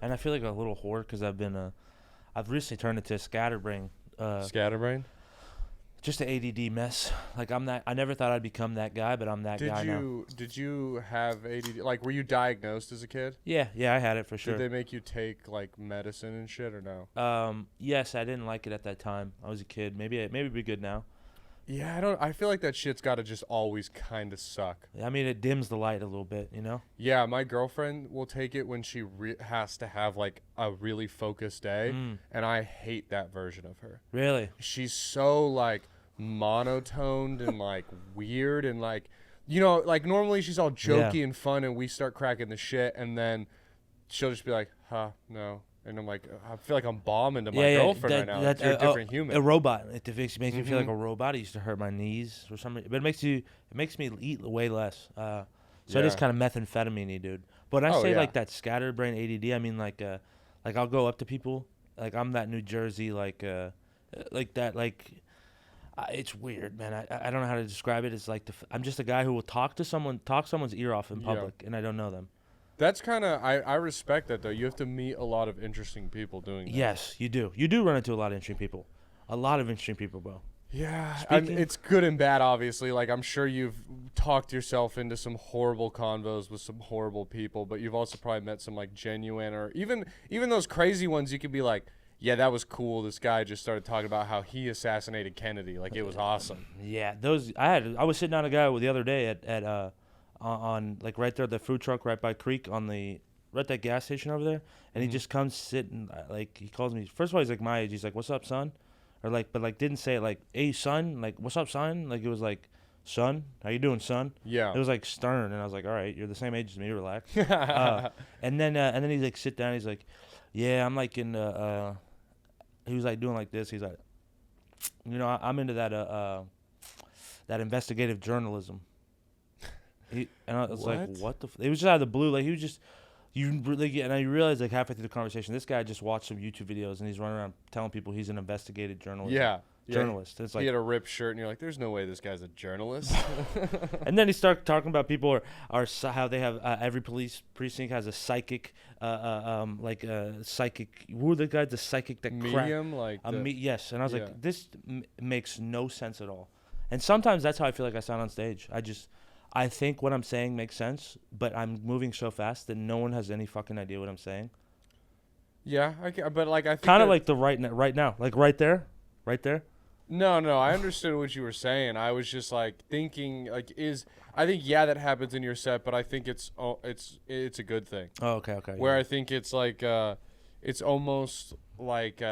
and I feel like a little whore because I've recently turned into a scatterbrain. Scatterbrain? Just an ADD mess. Like I'm that. I never thought I'd become that guy, but I'm that guy now. Did you have ADD? Like, were you diagnosed as a kid? Yeah, I had it for sure. Did they make you take like medicine and shit or no? Yes, I didn't like it at that time. I was a kid. Maybe it'd be good now. Yeah, I feel like that shit's got to just always kind of suck. I mean, it dims the light a little bit, you know? Yeah, my girlfriend will take it when she has to have like a really focused day, and I hate that version of her. Really? She's so like monotoned and like weird and like, you know, like normally she's all jokey and fun and we start cracking the shit and then she'll just be like, huh, no. And I'm like, I feel like I'm bombing to my girlfriend right now. You're a different human. A robot. It makes me feel like a robot. It used to hurt my knees or something. But it makes me eat way less. So it is kind of methamphetamine-y, dude. But when I say like that scatterbrain ADD, I mean like I'll go up to people. Like I'm that New Jersey, like that, like, it's weird, man. I don't know how to describe it. It's like I'm just a guy who will talk someone's ear off in public, and I don't know them. That's kind of I respect that though. You have to meet a lot of interesting people doing that. Yes, you do. You do run into a lot of interesting people. A lot of interesting people, bro. Yeah, and it's good and bad, obviously. Like I'm sure you've talked yourself into some horrible convos with some horrible people, but you've also probably met some like genuine or even those crazy ones. You could be like, yeah, that was cool. This guy just started talking about how he assassinated Kennedy. Like it was awesome. Yeah, I was sitting down a guy the other day at on like right there at the food truck right by Creek right at that gas station over there, and he just comes sitting, like he calls me. First of all, he's like my age. He's like, "What's up, son?" Or like, but like didn't say it like, "Hey, son," like, "What's up, son?" Like it was like, "Son, how you doing, son?" Yeah. It was like stern, and I was like, "All right, you're the same age as me. Relax." And then he's like, sit down. He's like, "Yeah, I'm like in he was like doing like this. He's like, you know, I'm into that investigative journalism. And I was like, what the? It was just out of the blue. Like he was just, and I realized like halfway through the conversation, this guy just watched some YouTube videos and he's running around telling people he's an investigative journalist. Yeah. Journalist. It's like he had a ripped shirt and you're like, there's no way this guy's a journalist. And then he started talking about people are how they have every police precinct has a psychic, psychic. Who are the guys? The psychic that medium, yes. And I was like, this makes no sense at all. And sometimes that's how I feel like I sound on stage. I think what I'm saying makes sense, but I'm moving so fast that no one has any fucking idea what I'm saying. Yeah, but like I think kind of like the right now, like right there. No, I understood what you were saying. I was just like thinking, like, I think that happens in your set, but I think it's a good thing. Oh, okay. Where I think it's like it's almost like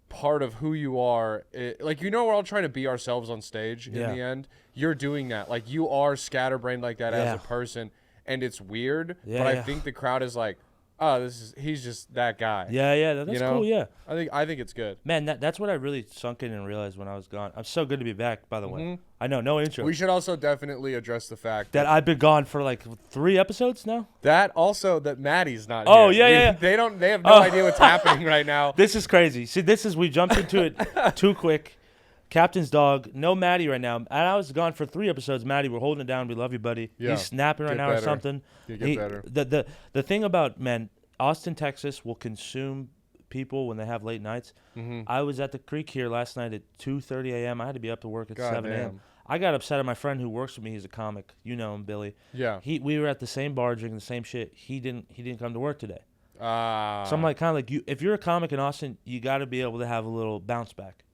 part of who you are. Like, you know, we're all trying to be ourselves on stage in the end. You're doing that. Like, you are scatterbrained like that as a person, and it's weird. But I think the crowd is like, oh, he's just that guy. Yeah, that's cool. Yeah, I think it's good. Man, that's what I really sunk in and realized when I was gone. I'm so good to be back. By the way, I know, no intro. We should also definitely address the fact that I've been gone for like 3 episodes now. That Matty's not. Oh here. yeah. They have no idea what's happening right now. This is crazy. See, we jumped into it too quick. Captain's dog, no Matty right now. And I was gone for 3 episodes. Matty, we're holding it down. We love you, buddy. Yeah. He's snapping right now or something. You get better. The thing about, man, Austin, Texas will consume people when they have late nights. I was at the Creek here last night at 2:30 a.m. I had to be up to work at 7 a.m. I got upset at my friend who works with me. He's a comic. You know him, Billy. Yeah. We were at the same bar drinking the same shit. He didn't come to work today. So I'm like, kind of like, if you're a comic in Austin, you got to be able to have a little bounce back.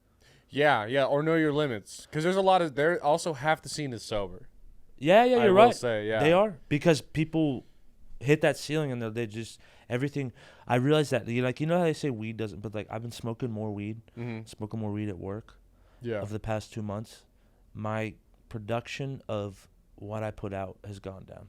Yeah, or know your limits, because there's a lot of also half the scene is sober. Yeah, you're right. I will say, yeah, they are, because people hit that ceiling and they just everything. I realized that you know how they say weed doesn't, but like I've been smoking more weed, smoking more weed at work. Yeah. Over the past 2 months, my production of what I put out has gone down.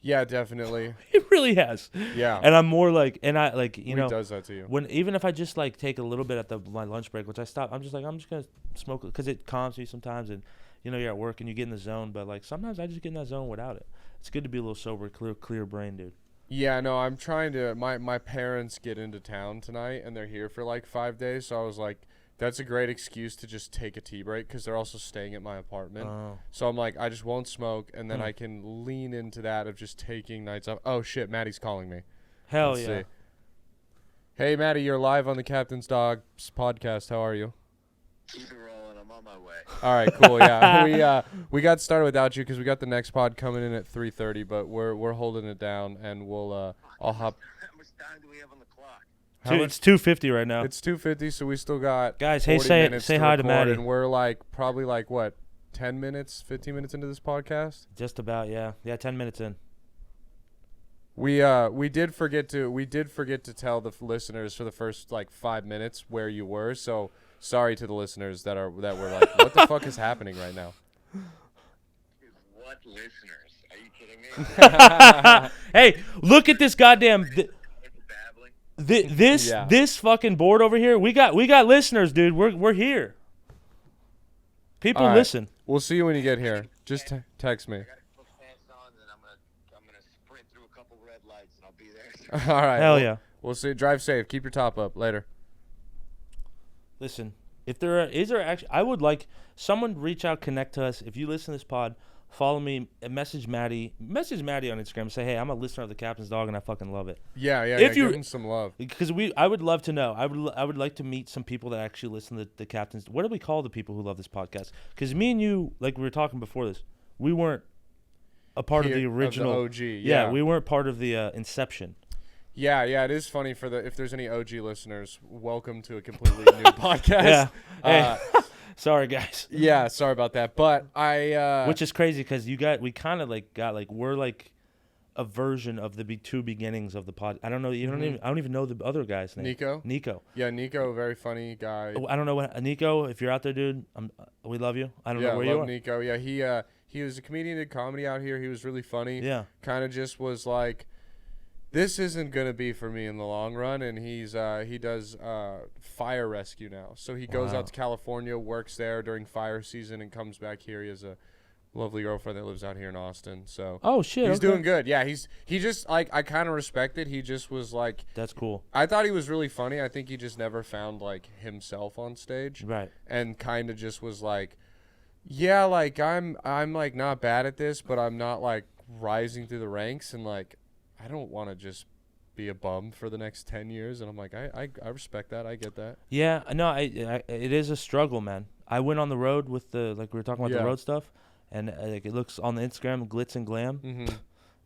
Yeah, definitely. It really has. Yeah. And I'm more like, and I like, you know, does that to you? Even if I just like take a little bit at my lunch break, which I stop, I'm just gonna smoke it because it calms me sometimes, and you know you're at work and you get in the zone, but like sometimes I just get in that zone without it. It's good to be a little sober, clear brain, dude. Yeah, no, I'm trying to. My parents get into town tonight and they're here for like 5 days, so I was like, that's a great excuse to just take a tea break because they're also staying at my apartment. Oh. So I'm like, I just won't smoke, and then I can lean into that of just taking nights off. Oh, shit, Matty's calling me. Hell Let's yeah. see. Hey, Matty, you're live on the Captain's Dogs podcast. How are you? Keep it rolling. I'm on my way. All right, cool. Yeah, we got started without you because we got the next pod coming in at 3:30, but we're holding it down, and we'll I'll hop. How much time do we have on the clock? It's 2:50 right now. It's 2:50, so we still got Guys, hey, 40 say minutes hi to record, Matty. and we're probably what, 10 minutes, 15 minutes into this podcast. Just about, yeah. Yeah, 10 minutes in. We did forget to tell the listeners for the first 5 minutes where you were. So sorry to the listeners that were like, what the fuck is happening right now? What listeners? Are you kidding me? Hey, look at this goddamn Babbling. this fucking board over here. We got listeners, dude. We're here. People All right. listen. We'll see you when you get here. Just text me. I gotta put pants on, and I'm gonna sprint through a couple red lights, and I'll be there. All right. Hell yeah. We'll see. Drive safe. Keep your top up. Later. Listen, if is there actually, I would like someone reach out, connect to us. If you listen to this pod, follow me, message Matty on Instagram. Say, hey, I'm a listener of the Captain's Dog, and I fucking love it. Yeah. If you- give him some love. Because I would love to know. I would like to meet some people that actually listen to the Captain's. What do we call the people who love this podcast? Because me and you, like we were talking before this, we weren't a part of the original OG. Yeah, we weren't part of the inception. Yeah, it is funny if there's any OG listeners, welcome to a completely new podcast. Yeah. Hey, sorry guys. Yeah, sorry about that. But Which is crazy because we kind of we're like a version of the two beginnings of the pod. I don't know. I don't even know the other guy's name. Nico. Yeah, Nico, very funny guy. I don't know what Nico. If you're out there, dude, we love you. I don't know where you are. Nico. Yeah, he was a comedian, did comedy out here. He was really funny. Yeah. Kind of just was like, this isn't gonna be for me in the long run, and he does fire rescue now. So he goes out to California, works there during fire season, and comes back here. He has a lovely girlfriend that lives out here in Austin. So Oh shit. he's okay. doing good. Yeah, he just I kind of respect it. He just was like, That's cool. I thought he was really funny. I think he just never found himself on stage, Right. and kind of just was like, yeah, I'm not bad at this, but I'm not rising through the ranks, and I don't want to just be a bum for the next 10 years. And I'm like, I respect that. I get that. Yeah. No. It is a struggle, man. I went on the road with we were talking about the road stuff, and it looks on the Instagram glitz and glam. Mm-hmm.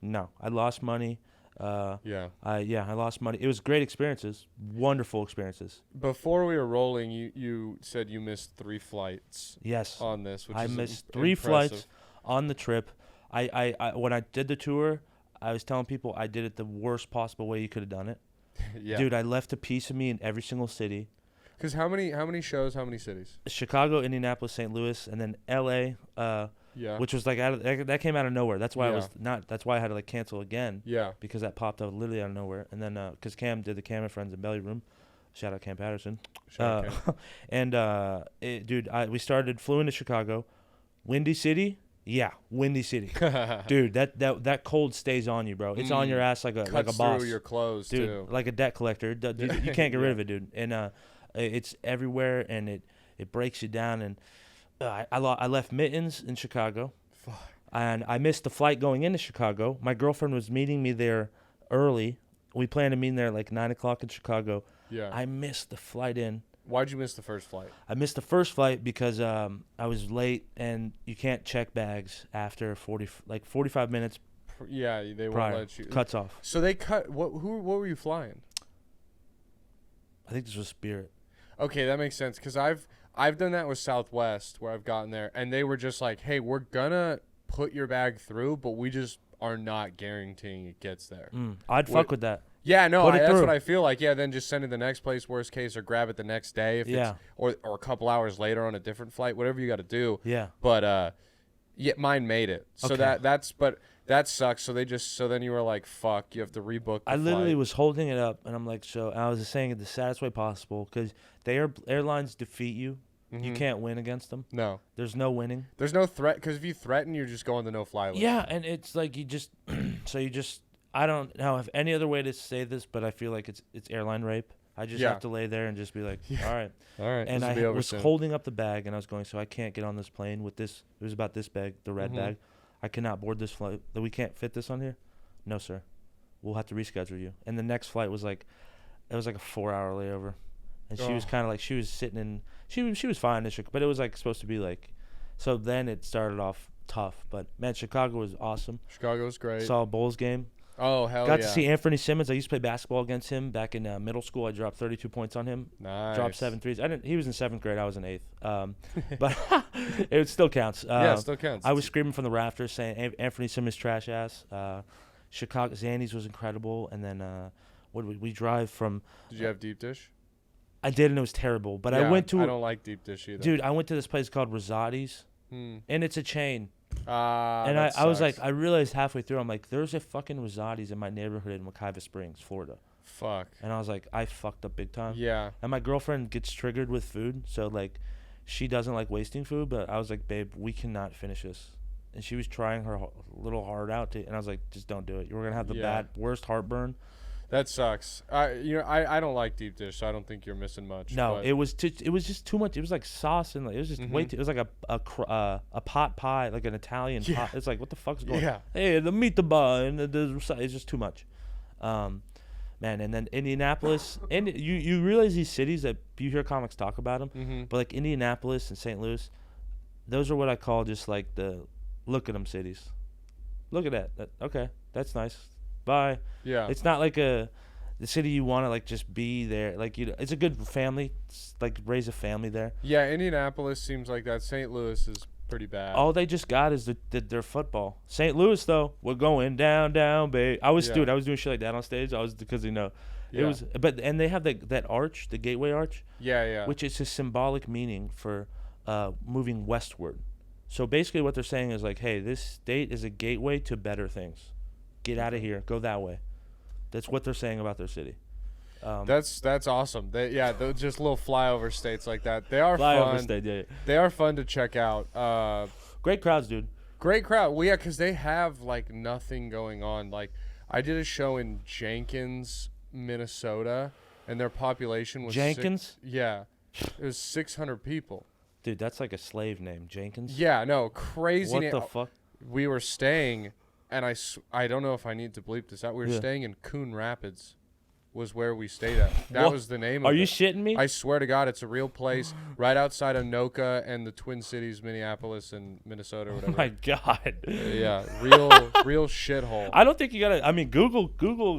No, I lost money. Yeah. I lost money. It was great experiences, wonderful experiences. Before we were rolling, you said you missed 3 flights. Yes. On this, which I is missed 3 impressive. flights on the trip. I when I did the tour, I was telling people I did it the worst possible way you could have done it. Yeah. Dude, I left a piece of me in every single city. Because how many shows? How many cities? Chicago, Indianapolis, St. Louis, and then L.A. Yeah. Which was that came out of nowhere. That's why Yeah. That's why I had to cancel again. Yeah. Because that popped up literally out of nowhere. And then because Cam did the Cam and Friends and Belly Room, shout out Cam Patterson. Shout out Cam. And we flew into Chicago, Windy City. Yeah, Windy City. Dude, that cold stays on you, bro. It's on your ass like a Cuts boss. through your clothes Dude, too. like a debt collector. You can't get rid of it, dude. And it's everywhere, and it breaks you down. And I left mittens in Chicago, and I missed the flight going into Chicago. My girlfriend was meeting me there early. We planned to meet there 9 o'clock in Chicago. Yeah. I missed the flight in. Why'd you miss the first flight? I missed the first flight because I was late, and you can't check bags after 45 minutes Yeah, they won't prior. let you. Cuts off. So they cut. What were you flying? I think this was Spirit. Okay, that makes sense because I've done that with Southwest where I've gotten there and they were just like, hey, we're gonna put your bag through, but we just are not guaranteeing it gets there. I'd fuck with that. Yeah, no, Put it that's through. what I feel like. Yeah, then just send it the next place, worst case, or grab it the next day if it's or a couple hours later on a different flight, whatever you got to do. Yeah. But yeah, mine made it. So Okay. that sucks. So then you were like, fuck, you have to rebook. I literally was holding it up, and I'm like, I was just saying it the saddest way possible because airlines defeat you. Mm-hmm. You can't win against them. No. There's no winning. There's no threat because if you threaten, you're just going to no fly list. Yeah, and it's like you just I don't know if any other way to say this, but I feel like it's airline rape. I just have to lay there and just be like, all right. All right. And this will I be over was soon. holding up the bag, and I was going, so I can't get on this plane with this. It was about this bag, the red Mhm. bag. I cannot board this flight. We can't fit this on here. No, sir. we'll have to reschedule you. And the next flight was like, it was like a 4-hour layover, and she was kind of like, she was sitting in, she was fine in Chicago, but it was like supposed to be like, so then it started off tough. But man, Chicago was awesome. Chicago was great. Saw a Bulls game. Oh hell Got yeah! to see Anthony Simmons. I used to play basketball against him back in middle school. I dropped 32 points on him. Nice. Dropped 7 threes. I didn't. He was in 7th grade. I was in 8th. But it still counts. Yeah, it still counts. I was screaming from the rafters saying Anthony Simmons trash ass. Chicago Zanny's was incredible. And then what did we drive from? Did you have deep dish? I did, and it was terrible. But Yeah, I went to. I don't like deep dish either. Dude, I went to this place called Rosati's, and it's a chain. And I was like, I realized halfway through, I'm like, there's a fucking Rosati's in my neighborhood in Wekiva Springs, Florida. Fuck. And I was like, I fucked up big time. Yeah. And my girlfriend gets triggered with food, so like, she doesn't like wasting food. But I was like, babe, we cannot finish this. And she was trying her little hard out to, and I was like, just don't do it. You're gonna have the worst heartburn. That sucks. I don't like deep dish, so I don't think you're missing much. No, but it was just too much. It was like sauce and like, it was just way too. It was like a pot pie, like an Italian pot. It's like, what the fuck's going on? Yeah. Hey, the meat the bar and it's just too much. Man, and then Indianapolis, and you realize these cities that you hear comics talk about them, but like Indianapolis and St. Louis, those are what I call just like the look at them cities. Look at that. Okay, that's nice. Bye. Yeah. It's not like the city you want to like just be there. Like, you know, it's a good family. It's like raise a family there. Yeah, Indianapolis seems like that. St. Louis is pretty bad. All they just got is their football. St. Louis though, we're going down, babe. I was doing shit like that on stage. I was because it was, but and they have that arch, the Gateway Arch. Yeah. Which is a symbolic meaning for moving westward. So basically, what they're saying is like, hey, this state is a gateway to better things. Get out of here. Go that way. That's what they're saying about their city. That's awesome. They're just little flyover states like that. They are flyover fun. state, yeah. They are fun to check out. Great crowds, dude. Great crowd. Well, yeah, because they have like nothing going on. Like I did a show in Jenkins, Minnesota, and their population was Jenkins. It was 600 people. Dude, that's like a slave name, Jenkins. Yeah, no, crazy. What the fuck? We were staying, and I don't know if I need to bleep this out. We were staying in Coon Rapids, was where we stayed at. That was the name of it. Are you shitting me? I swear to God, it's a real place right outside of Noka and the Twin Cities, Minneapolis and Minnesota or whatever. Oh my God. Yeah, real shithole. I don't think you gotta. I mean, Google.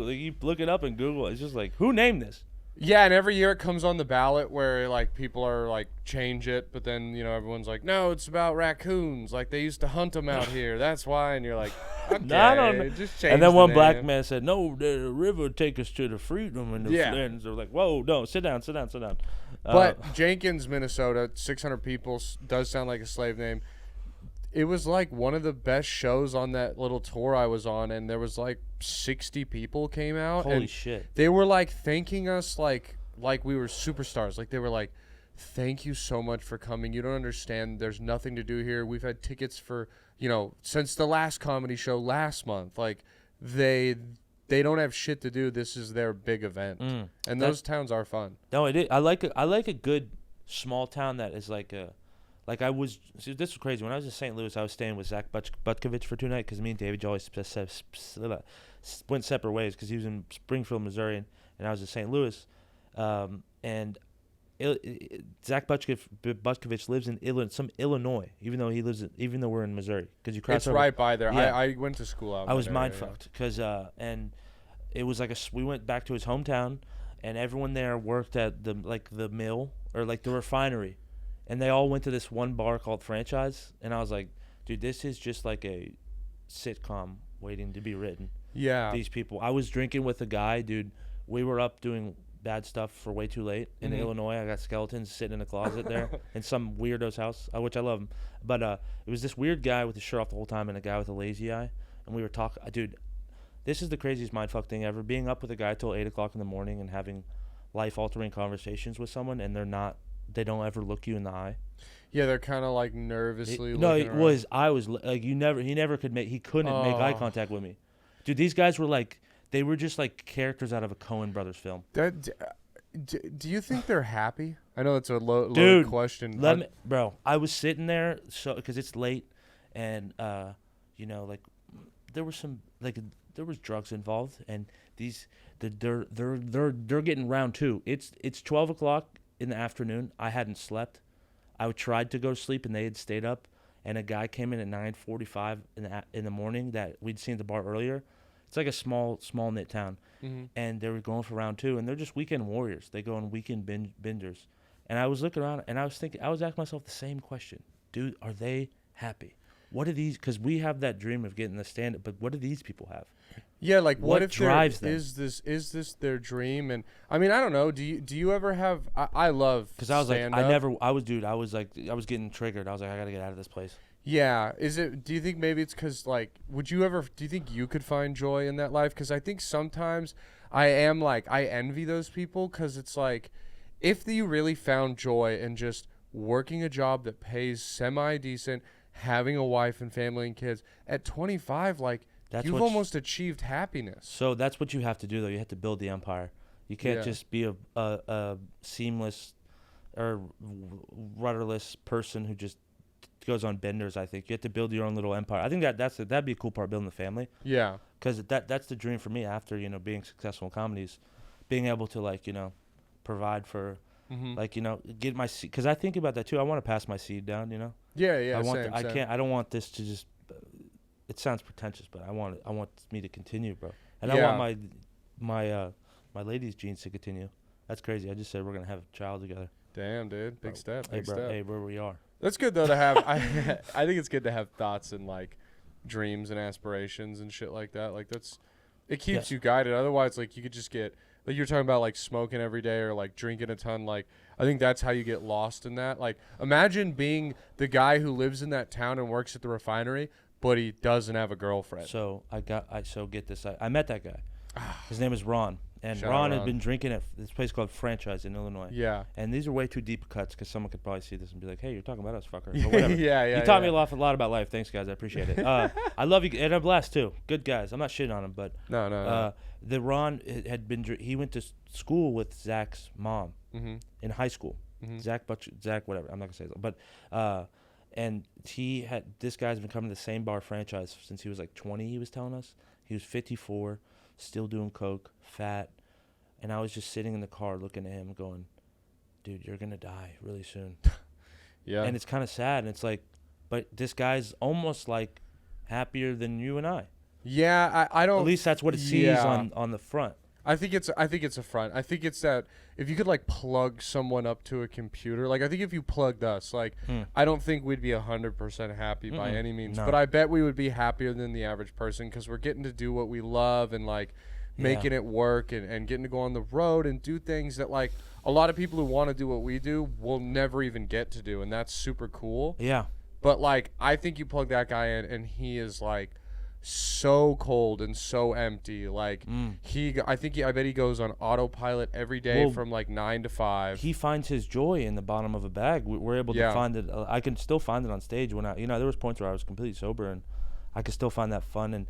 Like, you look it up in Google. It's just like, who named this? Yeah, and every year it comes on the ballot where like people are like change it, but then everyone's like, no, it's about raccoons. Like they used to hunt them out here. That's why. And you're like, okay, I don't know. just change. And then the one name. black man said, no, the river take us to the freedom and the friends. They're like, whoa, no, sit down. But Jenkins, Minnesota, 600 people does sound like a slave name. It was like one of the best shows on that little tour I was on, and there was like 60 people came out. Holy and shit. They were like thanking us like we were superstars. Like they were like, thank you so much for coming. You don't understand. There's nothing to do here. We've had tickets for, since the last comedy show last month. Like they don't have shit to do. This is their big event. And those towns are fun. No, it is. I like a good small town that is like a. Like this was crazy. When I was in St. Louis, I was staying with Zach Butkovich for 2 nights because me and David always went separate ways because he was in Springfield, Missouri, and I was in St. Louis. And Zach Butkovich lives in Illinois, even though we're in Missouri, because you cross It's over. right by there. Yeah. I went to school out there. I was mind fucked because and it was like we went back to his hometown, and everyone there worked at the mill or like the refinery. And they all went to this one bar called Franchise. And I was like, dude, this is just like a sitcom waiting to be written. Yeah. These people. I was drinking with a guy, dude. We were up doing bad stuff for way too late in Illinois. I got skeletons sitting in a closet there in some weirdo's house, which I love him. But it was this weird guy with his shirt off the whole time and a guy with a lazy eye. And we were talking. Dude, this is the craziest mindfuck thing ever. Being up with a guy till 8 o'clock in the morning and having life-altering conversations with someone, and they don't ever look you in the eye. Yeah, they're kind of like nervously. He couldn't make eye contact with me. Dude, these guys were like, they were just like characters out of a Coen Brothers film. Do you think they're happy? I know it's a low question. Bro, I was sitting there because it's late, and like there were some like there was drugs involved, and they're getting round 2. It's 12 o'clock in the afternoon. I hadn't slept. I tried to go to sleep, and they had stayed up. And a guy came in at 9:45 in the morning that we'd seen at the bar earlier. It's like a small knit town, and they were going for round 2, and they're just weekend warriors. They go on weekend bingers, and I was looking around, and I was thinking, I was asking myself the same question, dude, are they happy? What are these? Because we have that dream of getting the stand up, but what do these people have? Yeah, like what if drives them? Is this their dream? And I mean, I don't know. Do you ever have? I love because I was stand-up. like I was getting triggered. I was like, I gotta get out of this place. Yeah. Is it? Do you think maybe it's because like, do you think you could find joy in that life? Because I think sometimes I envy those people because it's like, if you really found joy in just working a job that pays semi-decent, having a wife and family and kids at 25, like. You've almost achieved happiness. So that's what you have to do, though. You have to build the empire. You can't just be a seamless or rudderless person who just goes on benders. I think you have to build your own little empire. I think that'd be a cool part, building the family. Yeah. Because that's the dream for me after being successful in comedies, being able to provide for get my seed. Because I think about that too. I want to pass my seed down. Yeah. I don't want this to just. It sounds pretentious, but I want me to continue, bro. And I want my lady's genes to continue. That's crazy. I just said we're gonna have a child together. Damn, dude. Big step. Hey, bro. Hey, where we are. That's good though to have. I think it's good to have thoughts and like dreams and aspirations and shit like that. Like it keeps you guided. Otherwise, like you could just get like you're talking about like smoking every day or like drinking a ton. Like I think that's how you get lost in that. Like imagine being the guy who lives in that town and works at the refinery, but he doesn't have a girlfriend. So get this. I met that guy. His name is Ron. And Shout Ron out had Ron. been drinking at this place called Franchise in Illinois. Yeah. And these are way too deep cuts because someone could probably see this and be like, hey, you're talking about us, fucker. Or whatever. Yeah. You taught me a lot about life. Thanks, guys. I appreciate it. I love you. And I'm blessed, too. Good guys. I'm not shitting on them, but No. The Ron had been he went to school with Zach's mom in high school. Zach, whatever. I'm not going to say that. But and this guy's been coming to the same bar Franchise since he was like 20, he was telling us. He was 54, still doing coke, fat. And I was just sitting in the car looking at him going, dude, you're going to die really soon. Yeah. And it's kind of sad. And it's like, but this guy's almost like happier than you and I. Yeah, I don't. At least that's what it sees on the front. I think it's a front. I think it's that if you could like plug someone up to a computer, like I think if you plugged us, like I don't think we'd be 100% happy by any means, but I bet we would be happier than the average person because we're getting to do what we love and like making it work and getting to go on the road and do things that like a lot of people who want to do what we do will never even get to do, and that's super cool. Yeah. But like I think you plug that guy in and he is like so cold and so empty. Like I bet he goes on autopilot every day from like 9 to 5. He finds his joy in the bottom of a bag. We're able to find it. I can still find it on stage when there was points where I was completely sober and I could still find that fun. And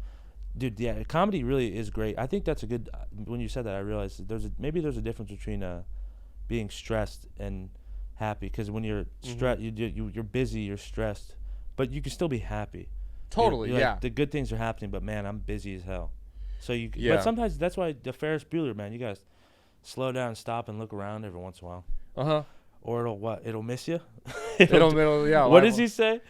dude, yeah, comedy really is great. I think that's a good. When you said that, I realized that maybe there's a difference between being stressed and happy. Because when you're stressed, you're busy, you're stressed, but you can still be happy. Totally, you're yeah. Like, the good things are happening, but man, I'm busy as hell. So but sometimes that's why the Ferris Bueller, man, you guys slow down, stop, and look around every once in a while. Or it'll miss you. Yeah. What does he say?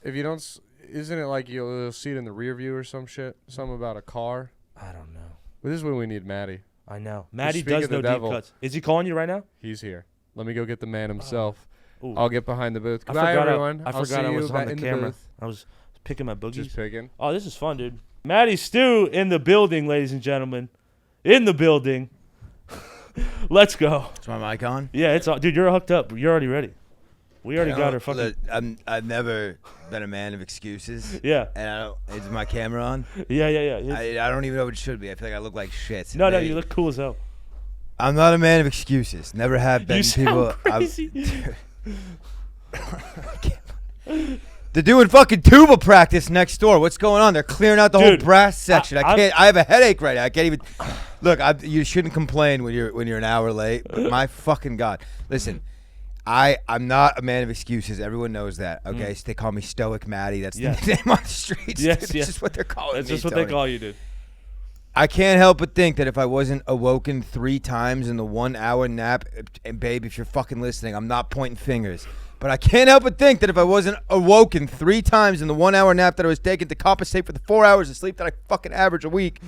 If you don't, isn't it like you'll see it in the rear view or some shit? Something about a car. I don't know. But this is when we need Matty. I know. Matty does know deep cuts. Is he calling you right now? He's here. Let me go get the man himself. I'll get behind the booth. Goodbye, everyone. I forgot I was on the camera. I was picking my boogies. Just picking. Oh, this is fun, dude. Matty Stew in the building, ladies and gentlemen. In the building. Let's go. Is my mic on? Yeah, it's on. Dude, you're hooked up. You're already ready. We already got her fucking. Look, I've never been a man of excuses. Yeah. And is my camera on? Yeah. I don't even know what it should be. I feel like I look like shit. No, you look cool as hell. I'm not a man of excuses. Never have been. You sound crazy. They're doing fucking tuba practice next door. What's going on? They're clearing out the whole brass section. I can't. I have a headache right now. I can't even. Look, you shouldn't complain when you're an hour late. But my fucking God, listen. I'm not a man of excuses. Everyone knows that. Okay, so they call me Stoic Matty. That's the name on the streets. Yes, That's just what they're calling me. That's just what Tony. they call you, dude. I can't help but think that if I wasn't awoken 3 times in the 1 hour nap, and babe, if you're fucking listening, I'm not pointing fingers, but I can't help but think that if I wasn't awoken 3 times in the 1 hour nap that I was taking to compensate for the 4 hours of sleep that I fucking average a week,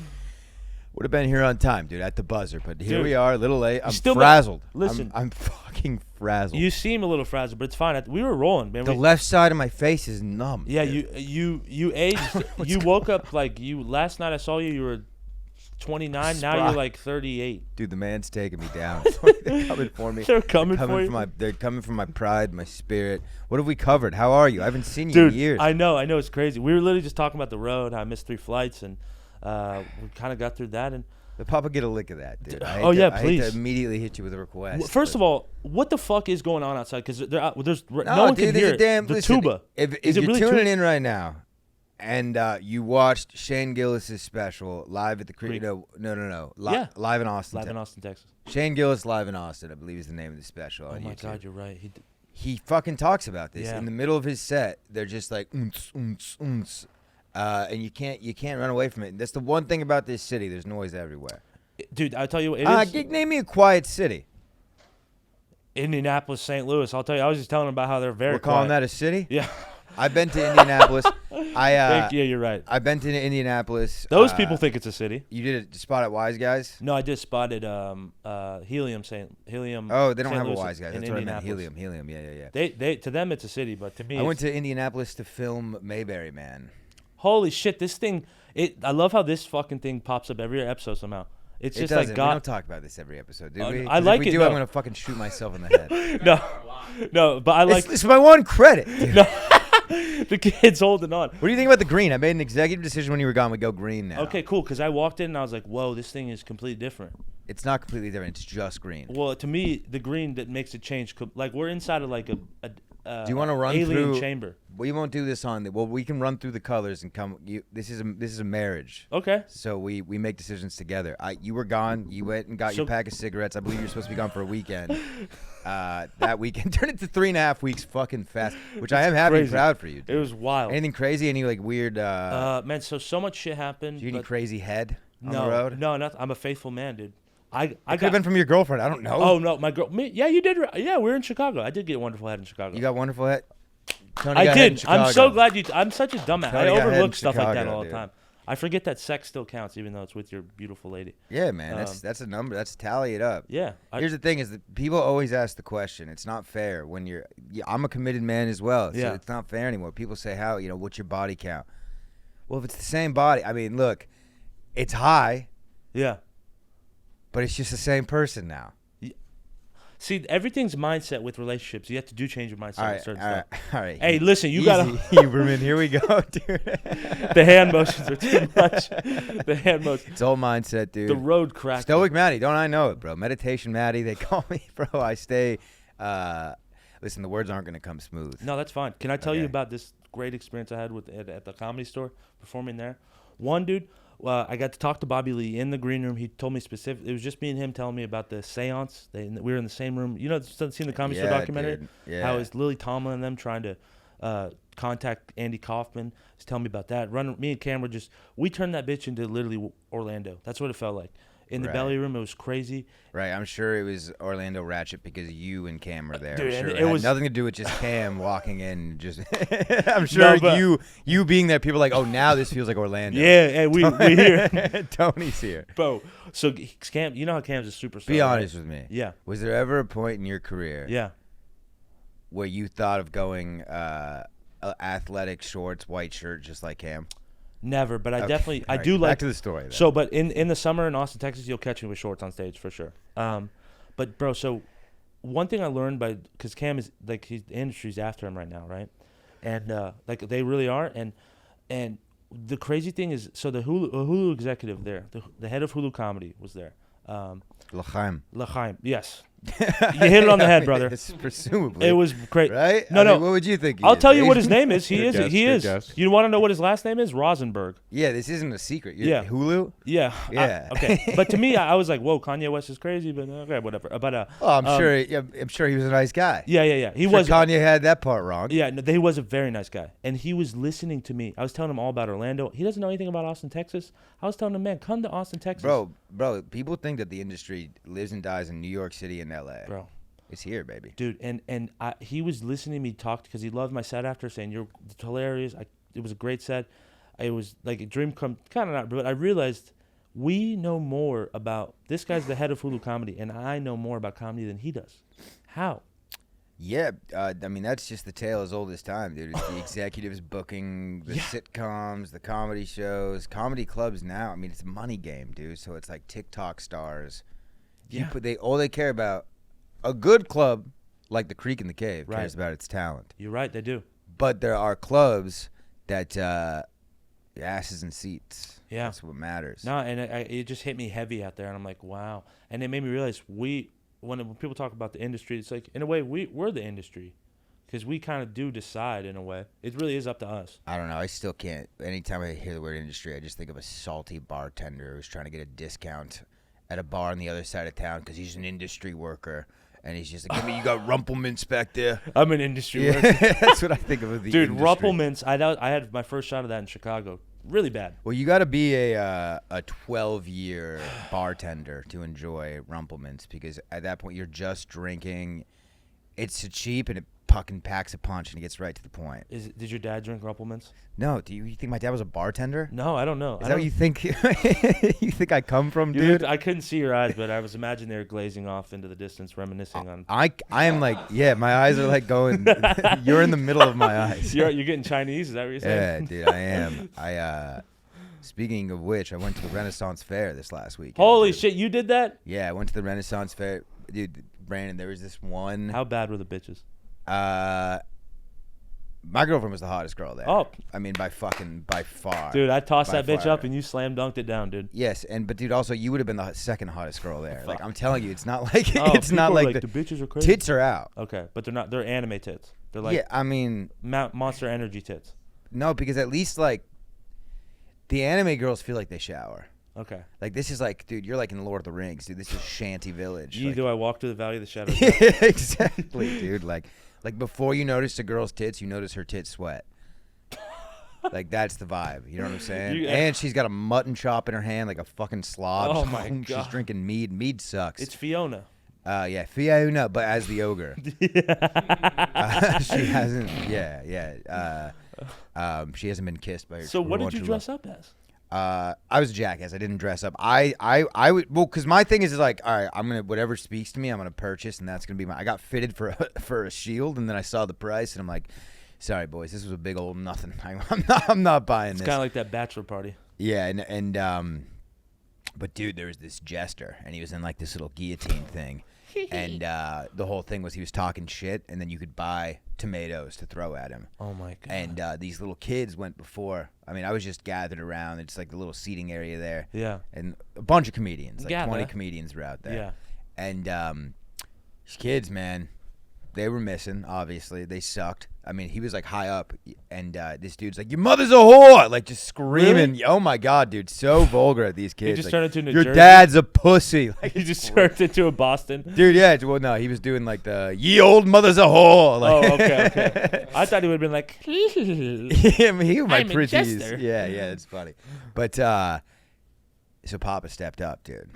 would have been here on time, dude, at the buzzer. But here we are, a little late. I'm frazzled. Listen. I'm fucking frazzled. You seem a little frazzled, but it's fine. We were rolling, man. The left side of my face is numb. Yeah, dude. you aged. You woke up like last night I saw you were 29. Now you're like 38. Dude, the man's taking me down. They're coming for me. They're coming for you. They're coming for my pride, my spirit. What have we covered? How are you? I haven't seen you Dude, in years. I know. It's crazy. We were literally just talking about the road. How I missed 3 flights, and we kind of got through that. And the Papa get a lick of that, dude. please. I hate to immediately hit you with a request. First of all, what the fuck is going on outside? Because there's no one dude, can hear it. The listen, tuba. If is it you're really tuning in right now, and you watched Shane Gillis's special live at the Creek. no, Yeah. live in Austin, Live in Austin, Texas. Shane Gillis live in Austin, I believe is the name of the special. Oh on my YouTube. God, you're right. He fucking talks about this Yeah. in the middle of his set. They're just like and you can't run away from it. And that's the one thing about this city. There's noise everywhere. Dude, I'll tell you what. It is Name me a quiet city. Indianapolis, St. Louis. I'll tell you. I was just telling them about how they're very We're calling quiet. that a city? Yeah. I've been to Indianapolis. Yeah, you're right. I've been to Indianapolis. Those people think it's a city. You did a spot at Wise Guys? No, I just spotted Helium. Oh, they don't St. have a Louis Wise Guys. in That's what I meant. Indianapolis. Helium. Yeah. They to them it's a city, but to me I went to Indianapolis to film Mayberry Man. Holy shit, this thing! I love how this fucking thing pops up every episode somehow. It's just doesn't. like We don't talk about this every episode, do we? I like if we it, do, no. I'm gonna fucking shoot myself in the head. no, but I like It's my one credit. Dude. no, the kid's holding on. What do you think about the green? I made an executive decision when you were gone. We go green now. Okay, cool. Because I walked in and I was like, whoa, this thing is completely different. It's not completely different. It's just green. Well, to me, the green that makes it change, like we're inside of like a Do you want to run alien through? chamber. We won't do this on. Well, we can run through the colors and come. This is a marriage. Okay. So we make decisions together. You were gone. You went and got your pack of cigarettes. I believe you're supposed to be gone for a weekend. That weekend turned into 3.5 weeks fucking fast, which I am happy and proud for you. Dude. It was wild. Anything crazy? Any like weird? Man, so much shit happened. Did you any crazy head on no, the road? No, nothing. I'm a faithful man, dude. I could have been from your girlfriend. I don't know. Oh no, my girl. Yeah, you did. Yeah, we're in Chicago. I did get a wonderful head in Chicago. You got wonderful head. Tony I got head in did. I'm so Chicago. glad you. I'm such a dumbass. Tony I got head in overlook stuff like that Chicago, all the dude. time. I forget that sex still counts, even though it's with your beautiful lady. Yeah, man. That's a number. That's tally it up. Yeah. Here's the thing: is that people always ask the question. It's not fair when you're. I'm a committed man as well, so Yeah. it's not fair anymore. People say, "How what's your body count?" Well, if it's the same body, I mean, look, it's high, Yeah. but it's just the same person now. See, everything's mindset with relationships. You have to change your mindset. All on right, certain all right, stuff. all right. Hey, listen, you Easy, gotta. Huberman. Here we go, dude. The hand motions are too much. The hand motions. It's all mindset, dude. The road crack. Stoic Matty, don't I know it, bro? Meditation Matty, they call me, bro. I stay. Listen, the words aren't gonna come smooth. No, that's fine. Can I tell you Okay. about this great experience I had at the Comedy Store performing there? One dude, I got to talk to Bobby Lee in the green room. He told me specific. It was just me and him telling me about the seance. We were in the same room. You know, seen the Comedy Store documentary? Dude. Yeah. How is Lily Tomlin and them trying to contact Andy Kaufman? He's telling me about that. Me and Cam we turned that bitch into literally Orlando. That's what it felt like. In the Right. belly room, it was crazy. Right, I'm sure it was Orlando Ratchet because you and Cam were there. Dude, I'm sure and it it had was- nothing to do with just Cam walking in. Just, I'm sure but- you being there. People are like, oh, now this feels like Orlando. Yeah, and we here. Tony's here. Bro, so Cam, you know how Cam's a superstar. Be right? honest with me. Yeah. Was there ever a point in your career Yeah. where you thought of going athletic shorts, white shirt, just like Cam? Never, but I Okay. definitely All I right, do back like. to the story. Then. So, but in the summer in Austin, Texas, you'll catch me with shorts on stage for sure. But bro, so one thing I learned because Cam is like the industry's after him right now, right? And like they really are. And the crazy thing is, so the Hulu executive there, the head of Hulu comedy was there. L'chaim. L'chaim, yes, You hit it on the head, brother. It's presumably. It was great. Right? No, I no. mean, what would you think? I'll tell you what his name is. He Good is. guess, He good is. guess. You want to know what his last name is? Rosenberg. Yeah, this isn't a secret. Yeah. Hulu? Yeah. Yeah. Okay. But to me, I was like, whoa, Kanye West is crazy, but okay, whatever. But Oh, I'm sure. Yeah, I'm sure he was a nice guy. Yeah. He Sure was. Kanye had that part wrong. Yeah, no, he was a very nice guy, and he was listening to me. I was telling him all about Orlando. He doesn't know anything about Austin, Texas. I was telling him, man, come to Austin, Texas, Bro, people think that the industry lives and dies in New York City and L.A. Bro. It's here, baby. Dude, and he was listening to me talk because he loved my set after, saying you're hilarious. It was a great set. It was like a dream come, kind of not, but I realized we know more about this guy's the head of Hulu Comedy, and I know more about comedy than he does. How? Yeah, I mean that's just the tale as old as time, dude. It's the executives booking the sitcoms, the comedy shows, comedy clubs now. I mean, it's a money game, dude. So it's like TikTok stars. Yeah. All they care about. A good club, like the Creek in the Cave, Right. cares about its talent. You're right, they do. But there are clubs that asses and seats. Yeah. That's what matters. No, and it just hit me heavy out there, and I'm like, wow. And it made me realize when people talk about the industry, it's like, in a way, we're the industry because we kind of do decide in a way. It really is up to us. I don't know. I still can't. Anytime I hear the word industry, I just think of a salty bartender who's trying to get a discount at a bar on the other side of town because he's an industry worker. And he's just like, you got Rumplemints back there. I'm an industry worker. That's what I think of the Dude, industry. Rumplemints, I had my first shot of that in Chicago. Really bad. Well, you got to be a 12-year bartender to enjoy Rumplemints because at that point you're just drinking. It's cheap and it fucking packs a punch and it gets right to the point. Did your dad drink Rumplemints? No, you think my dad was a bartender? No, I don't know. Is that what you think? You think I come from, dude? I couldn't see your eyes, but I was imagining they were glazing off into the distance, reminiscing on. I am like, yeah, my eyes are like going. You're in the middle of my eyes. You're getting Chinese? Is that what you're saying? Yeah, dude, I am. Speaking of which, I went to the Renaissance Fair this last week. Holy shit, you did that? Yeah, I went to the Renaissance Fair, dude. Brandon, there was this one. How bad were the bitches? My girlfriend was the hottest girl there. Oh, I mean, by far. dude, I tossed By that bitch far. up and you slam dunked it down, dude. Yes, but dude, also you would have been the second hottest girl there. Like I'm telling you, it's not like Oh, it's not people are like the bitches are crazy. tits are out. Okay, but they're not. They're anime tits. They're like Yeah, I mean, Monster Energy tits. no, because at least like the anime girls feel like they shower. Okay. Like this is like, dude, you're like in Lord of the Rings, dude. This is Shanty Village. Gee, Like, do I walk through the Valley of the Shadows? exactly, dude. Like before you notice a girl's tits, you notice her tits sweat. Like that's the vibe. You know what I'm saying? And she's got a mutton chop in her hand, like a fucking slob. Oh, my She's God. drinking mead. Mead sucks. It's Fiona. Yeah, Fiona, but as the ogre. She hasn't. Yeah. She hasn't been kissed by her. So what did you dress up as? I was a jackass. I didn't dress up. I would, well, because my thing is like, all right, I'm gonna, whatever speaks to me, I'm gonna purchase, and that's gonna be my. I got fitted for a shield, and then I saw the price, and I'm like, sorry boys, this was a big old nothing. I'm not buying It's this. kind of like that bachelor party. Yeah, but dude, there was this jester, and he was in like this little guillotine thing, and the whole thing was he was talking shit, and then you could buy tomatoes to throw at him. Oh my God. And these little kids went before. I mean, I was just gathered around. It's like the little seating area there. Yeah. And a bunch of comedians, like Gather. 20 comedians were out there. Yeah. And these kids, man, they were missing, obviously. They sucked. I mean, he was like high up, and this dude's like, your mother's a whore! Like just screaming. Really? Oh my God, dude. So vulgar at these kids. just like, turned into New your Jersey? dad's a pussy. Like, He just turned into a Boston. dude, yeah. Well, no, he was doing like the, ye old mother's a whore. Like, Oh, okay. I thought he would have been like, I mean, he was my I'm a pretties. jester. Yeah, it's funny. But so Papa stepped up, dude.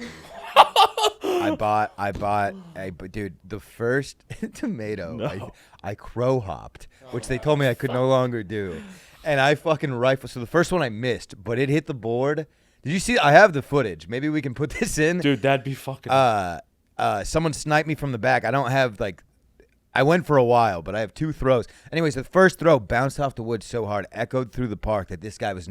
But dude, the first tomato, I crow hopped, which they told me I could no longer do, and I fucking rifled. So the first one I missed, but it hit the board. Did you see? I have the footage. Maybe we can put this in. dude, that'd be fucking. Someone sniped me from the back. I don't have like. I went for a while, but I have 2 throws. Anyways, the first throw bounced off the wood so hard, echoed through the park that this guy was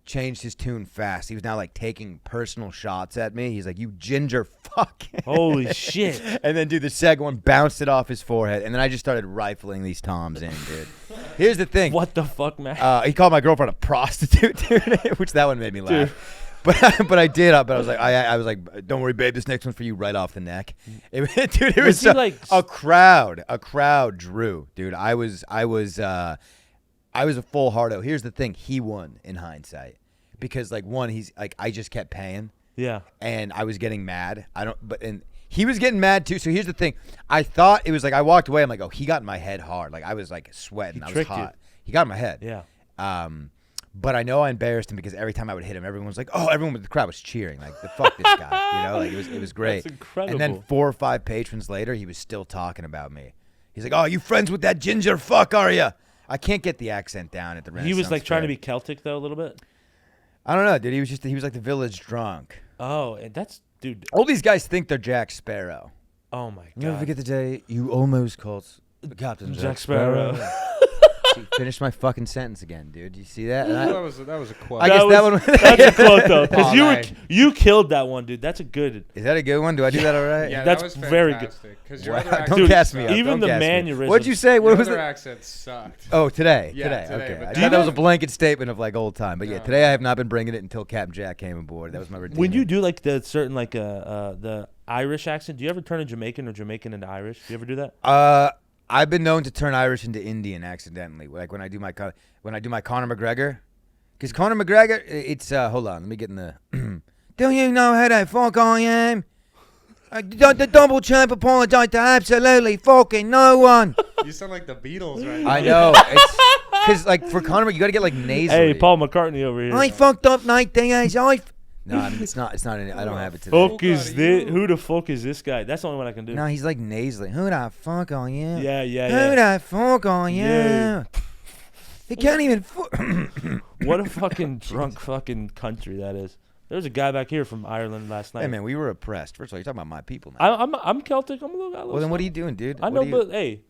changed his tune fast. He was now like taking personal shots at me. He's like, you ginger fuck. Holy shit. And then, dude, the second one bounced it off his forehead. And then I just started rifling these toms in, dude. Here's the thing. What the fuck, man? He called my girlfriend a prostitute, dude, which that one made me laugh. but I did. But I was like, I was like, don't worry, babe. This next one's for you, right off the neck. Dude, it was a crowd drew. Dude, I was a full hardo. Here's the thing: he won in hindsight because like he's like I just kept paying. Yeah. And I was getting mad. And he was getting mad too. So here's the thing: I thought it was like I walked away. I'm like, oh, he got in my head hard. Like I was like sweating. I was hot. He got in my head. Yeah. But I know I embarrassed him because every time I would hit him, everyone was like, "Oh!" Everyone with the crowd was cheering, like, "The fuck this guy," you know? Like it was great. That's incredible. And then 4 or 5 patrons later, he was still talking about me. He's like, "Oh, you friends with that ginger fuck, are you?" I can't get the accent down at the Renaissance. He was like trying to Fair. be Celtic though a little bit. I don't know, dude. He was like the village drunk. Oh, and that's dude. All these guys think they're Jack Sparrow. Oh my god. Never forget the day you almost called Captain Jack Sparrow. See, finish my fucking sentence again, dude. You see that? That was a quote. I guess that one. That's a quote though, because Oh, you killed that one, dude. That's a good. Is that a good one? Do I do that all right? Yeah, That's that was very good. Because Wow, your other don't accent cast me sucked. up. Even Don't the cast me. mannerisms. What'd you say? What Your was other it? accent sucked. Oh, today. Yeah, today. today, Okay. but I do thought you that was a have- blanket statement of like old time, but yeah, No. today I have not been bringing it until Captain Jack came aboard. That was my redeeming. When you do like the certain like the Irish accent, do you ever turn a Jamaican or Jamaican into Irish? Do you ever do that? I've been known to turn Irish into Indian accidentally, like when I do my Conor McGregor, because Conor McGregor, it's hold on, let me get in the. Do you know who the fuck I am? The double champ apologize to absolutely fucking no one. You sound like the Beatles right now. I know, it's because like for Conor, you got to get like nasally. Hey, Paul McCartney over here. I fucked up 19 years. No, I mean, it's not. I don't have it today. Fuck is this? Who the fuck is this guy? That's the only one I can do. No, he's like nasally. Who the fuck are you? Yeah. Who the fuck are you? Yeah. He can't even. What a fucking drunk fucking country that is. There was a guy back here from Ireland last night. Hey man, we were oppressed. First of all, you're talking about my people now. I'm Celtic. I'm a little guy. Well, then what are you doing, dude? I know, but hey,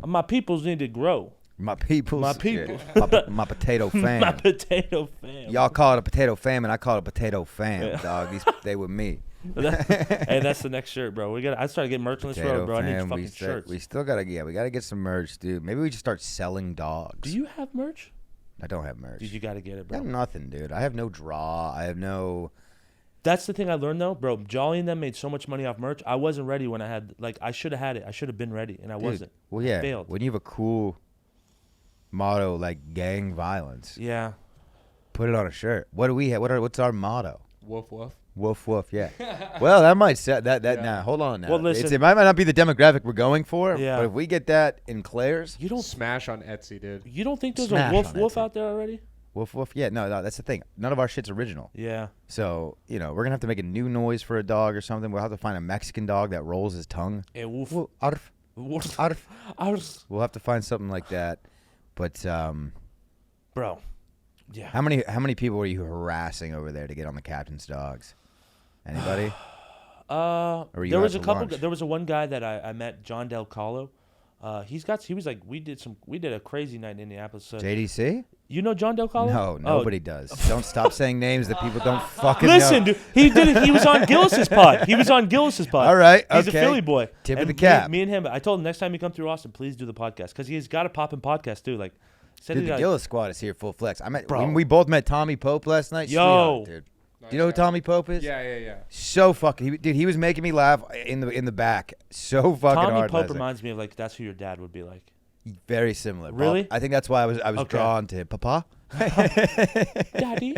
my peoples need to grow. My people. My people. My potato fam. My potato fam. Y'all call it a potato famine. I call it a potato fam, dog. They with me. Hey, that's the next shirt, bro. I started getting merch on this road, bro. I need fucking shirts. We still gotta we gotta get some merch, dude. Maybe we just start selling dogs. Do you have merch? I don't have merch. Dude, you gotta get it, I bro. have nothing, dude. I have no draw. I have no. That's the thing I learned though, bro. Jolly and them made so much money off merch. I wasn't ready when I had I should have had it. I should have been ready, and I wasn't. Well, yeah. I failed. When you have a cool motto like gang violence, Yeah. put it on a shirt. What do we have? What's our motto? Woof woof. Woof woof. Yeah. Well, that might set that. Yeah. Now, hold on. Now, Well, listen. it might not be the demographic we're going for. Yeah. But if we get that in Claire's, You don't. Smash on Etsy, dude. You don't think there's Smash a wolf on wolf Etsy. out there already? woof woof. Yeah. No. That's the thing. None of our shit's original. Yeah. So we're gonna have to make a new noise for a dog or something. We'll have to find a Mexican dog that rolls his tongue. Hey, wolf. Woo, arf, Wolf. arf. Arf. We'll have to find something like that. But Bro. Yeah. how many people were you harassing over there to get on the captain's dogs? Anybody? Or were you There out was a to couple. lunch? There was a one guy that I met, John Del Calo. He was like, we did a crazy night in Indianapolis. So, JDC? you know John Del Calo? No, Oh, nobody does. Don't stop saying names that people don't fucking Listen, know. dude, he did it. He was on Gillis's pod. All right, He's okay. a Philly boy. Tip of And the cap. Me and him. I told him next time you come through Austin, please do the podcast because he's got a poppin' podcast too. Like, said Dude, he's the got- Gillis squad is here full flex. Bro. When we both met Tommy Pope last night. Yo. Sweetheart, dude. Do you know who Tommy Pope is? Yeah. So fucking, he was making me laugh in the back. So fucking Tommy hard. Pope last night. reminds me of like that's who your dad would be like. Very similar. Really? I think that's why I was Okay. drawn to him. Papa. Daddy.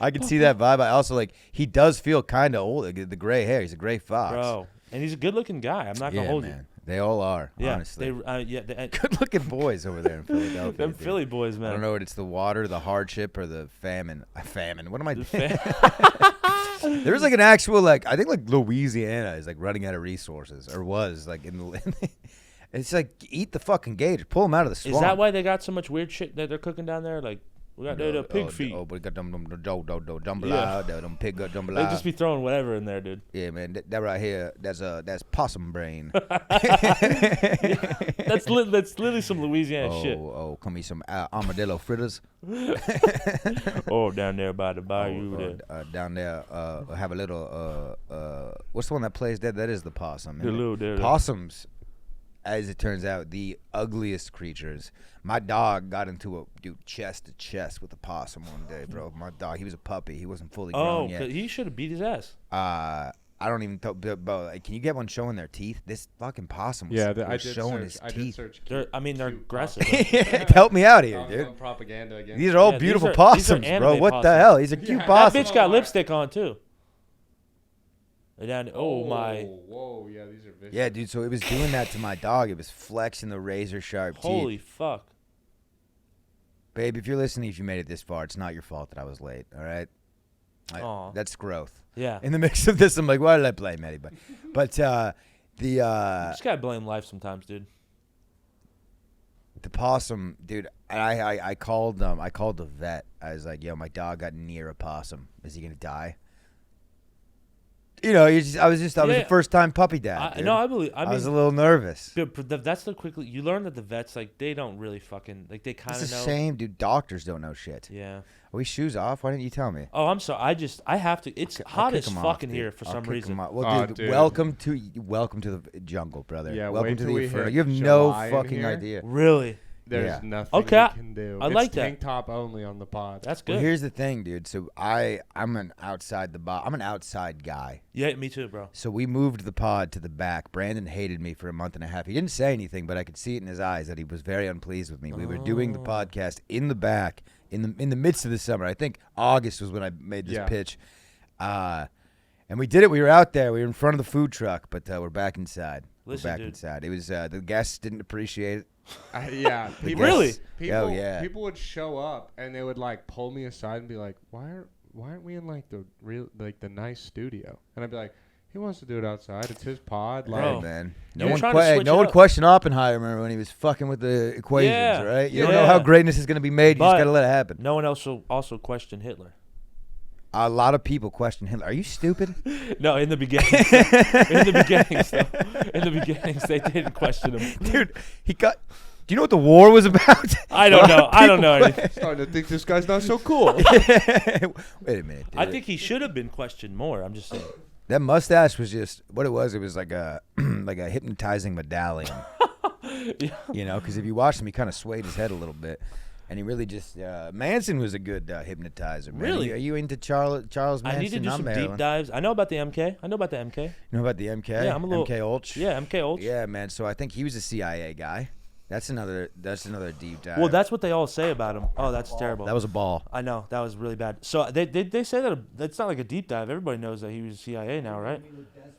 I can see that vibe. I also he does feel kind of old. Like, the gray hair. He's a gray fox. Bro, and he's a good-looking guy. I'm not gonna Yeah, hold man. They all are. you. Yeah, Honestly. they Good-looking boys over there in Philadelphia. them dude. Philly boys, man. I don't know what it's the water, the hardship, or the famine. Famine. What am I The doing? fa- There's an actual I think Louisiana is running out of resources or was in the. It's eat the fucking gators, pull them out of the swamp. Is that why they got so much weird shit that they're cooking down there? Like we got the pig feet. Oh, but we got them Yeah. jambalaya, them pig They jambalaya. just be throwing whatever in there, dude. Yeah, man, that right here, that's possum brain. That's literally some Louisiana shit. Oh, come eat some armadillo fritters. Oh, down there by the bayou there. Down there, have a little what's the one that plays that? That is the possum. The little there. Possums as it turns out, the ugliest creatures. My dog got into a chest to chest with a possum one day, bro. My dog, he was a puppy. He wasn't fully grown yet. He should have beat his ass. I don't even know, but like, can you get one showing their teeth? This fucking possum was, I was did showing search, his teeth. They're aggressive. Help me out here, dude. Propaganda against These are all beautiful possums, bro. What the hell? He's a cute That possum. bitch got lipstick on too. Down. Oh my. Whoa, yeah, these are vicious. Yeah, dude. So it was doing that to my dog. It was flexing the razor sharp teeth. Holy fuck. Babe, if you're listening, if you made it this far, it's not your fault that I was late. All right. Aw. That's growth. Yeah. In the mix of this, I'm like, why did I blame Matty? But You just gotta blame life sometimes, dude. the possum, dude. I called the vet. I was like, yo, my dog got near a possum. Is he gonna die? You know, I was the first time puppy dad. Dude. I believe. I was a mean, little nervous. that's the quickly you learn that the vets like they don't really fucking like they kind It's of the know. same, dude. Doctors don't know shit. Yeah. Are we shoes off? Why didn't you tell me? Oh, I'm sorry. I have to. It's I'll hot kick as 'em off, fucking dude. here for I'll some kick 'em reason. off. Well, Oh, dude, dude. welcome to the jungle, brother. Yeah, welcome wait to till the we inferno. hit You have no July in fucking here. idea. Really? There's Yeah. nothing Okay, we can do. I It's like that. tank top only on the pod. That's Well, good. here's the thing, dude. So I'm an outside the box. I'm an outside guy. Yeah, me too, bro. So we moved the pod to the back. Brandon hated me for a month and a half. He didn't say anything, but I could see it in his eyes that he was very unpleased with me. We were doing the podcast in the back in the midst of the summer. I think August was when I made this pitch. And we did it. We were out there. We were in front of the food truck, but we're back inside. Listen, we're back dude. inside. It was the guests didn't appreciate it. Yeah. People, Really? People, yeah. People would show up and they would like pull me aside and be like, "Why aren't we in like the nice studio?" And I'd be like, "He wants to do it outside. It's his pod." Like, Bro. Hey, man. You're trying to switch No it one up. questioned Oppenheimer when he was fucking with the equations, Yeah. right? You don't Yeah. know how greatness is going to be made. You But just got to let it happen. No one else will also question Hitler. A lot of people question Hitler. Are you stupid? No, in the beginning. In the beginnings, they didn't question him. Dude, he got... Do you know what the war was about? I don't know. I don't know anything. starting to think this guy's not so cool. Wait a minute, dude. I think he should have been questioned more. I'm just saying. That mustache was just... What it was like a like a hypnotizing medallion. Yeah. You know, because if you watched him, he kind of swayed his head a little bit. And he really just... Manson was a good hypnotizer, man. Really? Are you into Charles Manson? I need to do I'm some Marilyn. deep dives. I know about the MK. I know about the MK. You know about the MK? Yeah, I'm a little- MK Ultra? Yeah, MK Ultra. Yeah, man. So I think he was a CIA guy. That's another deep dive. Well, that's what they all say about him. Oh, that's terrible. that was a ball. I know that was really bad. So they say that that's not like a deep dive. Everybody knows that he was CIA now, right?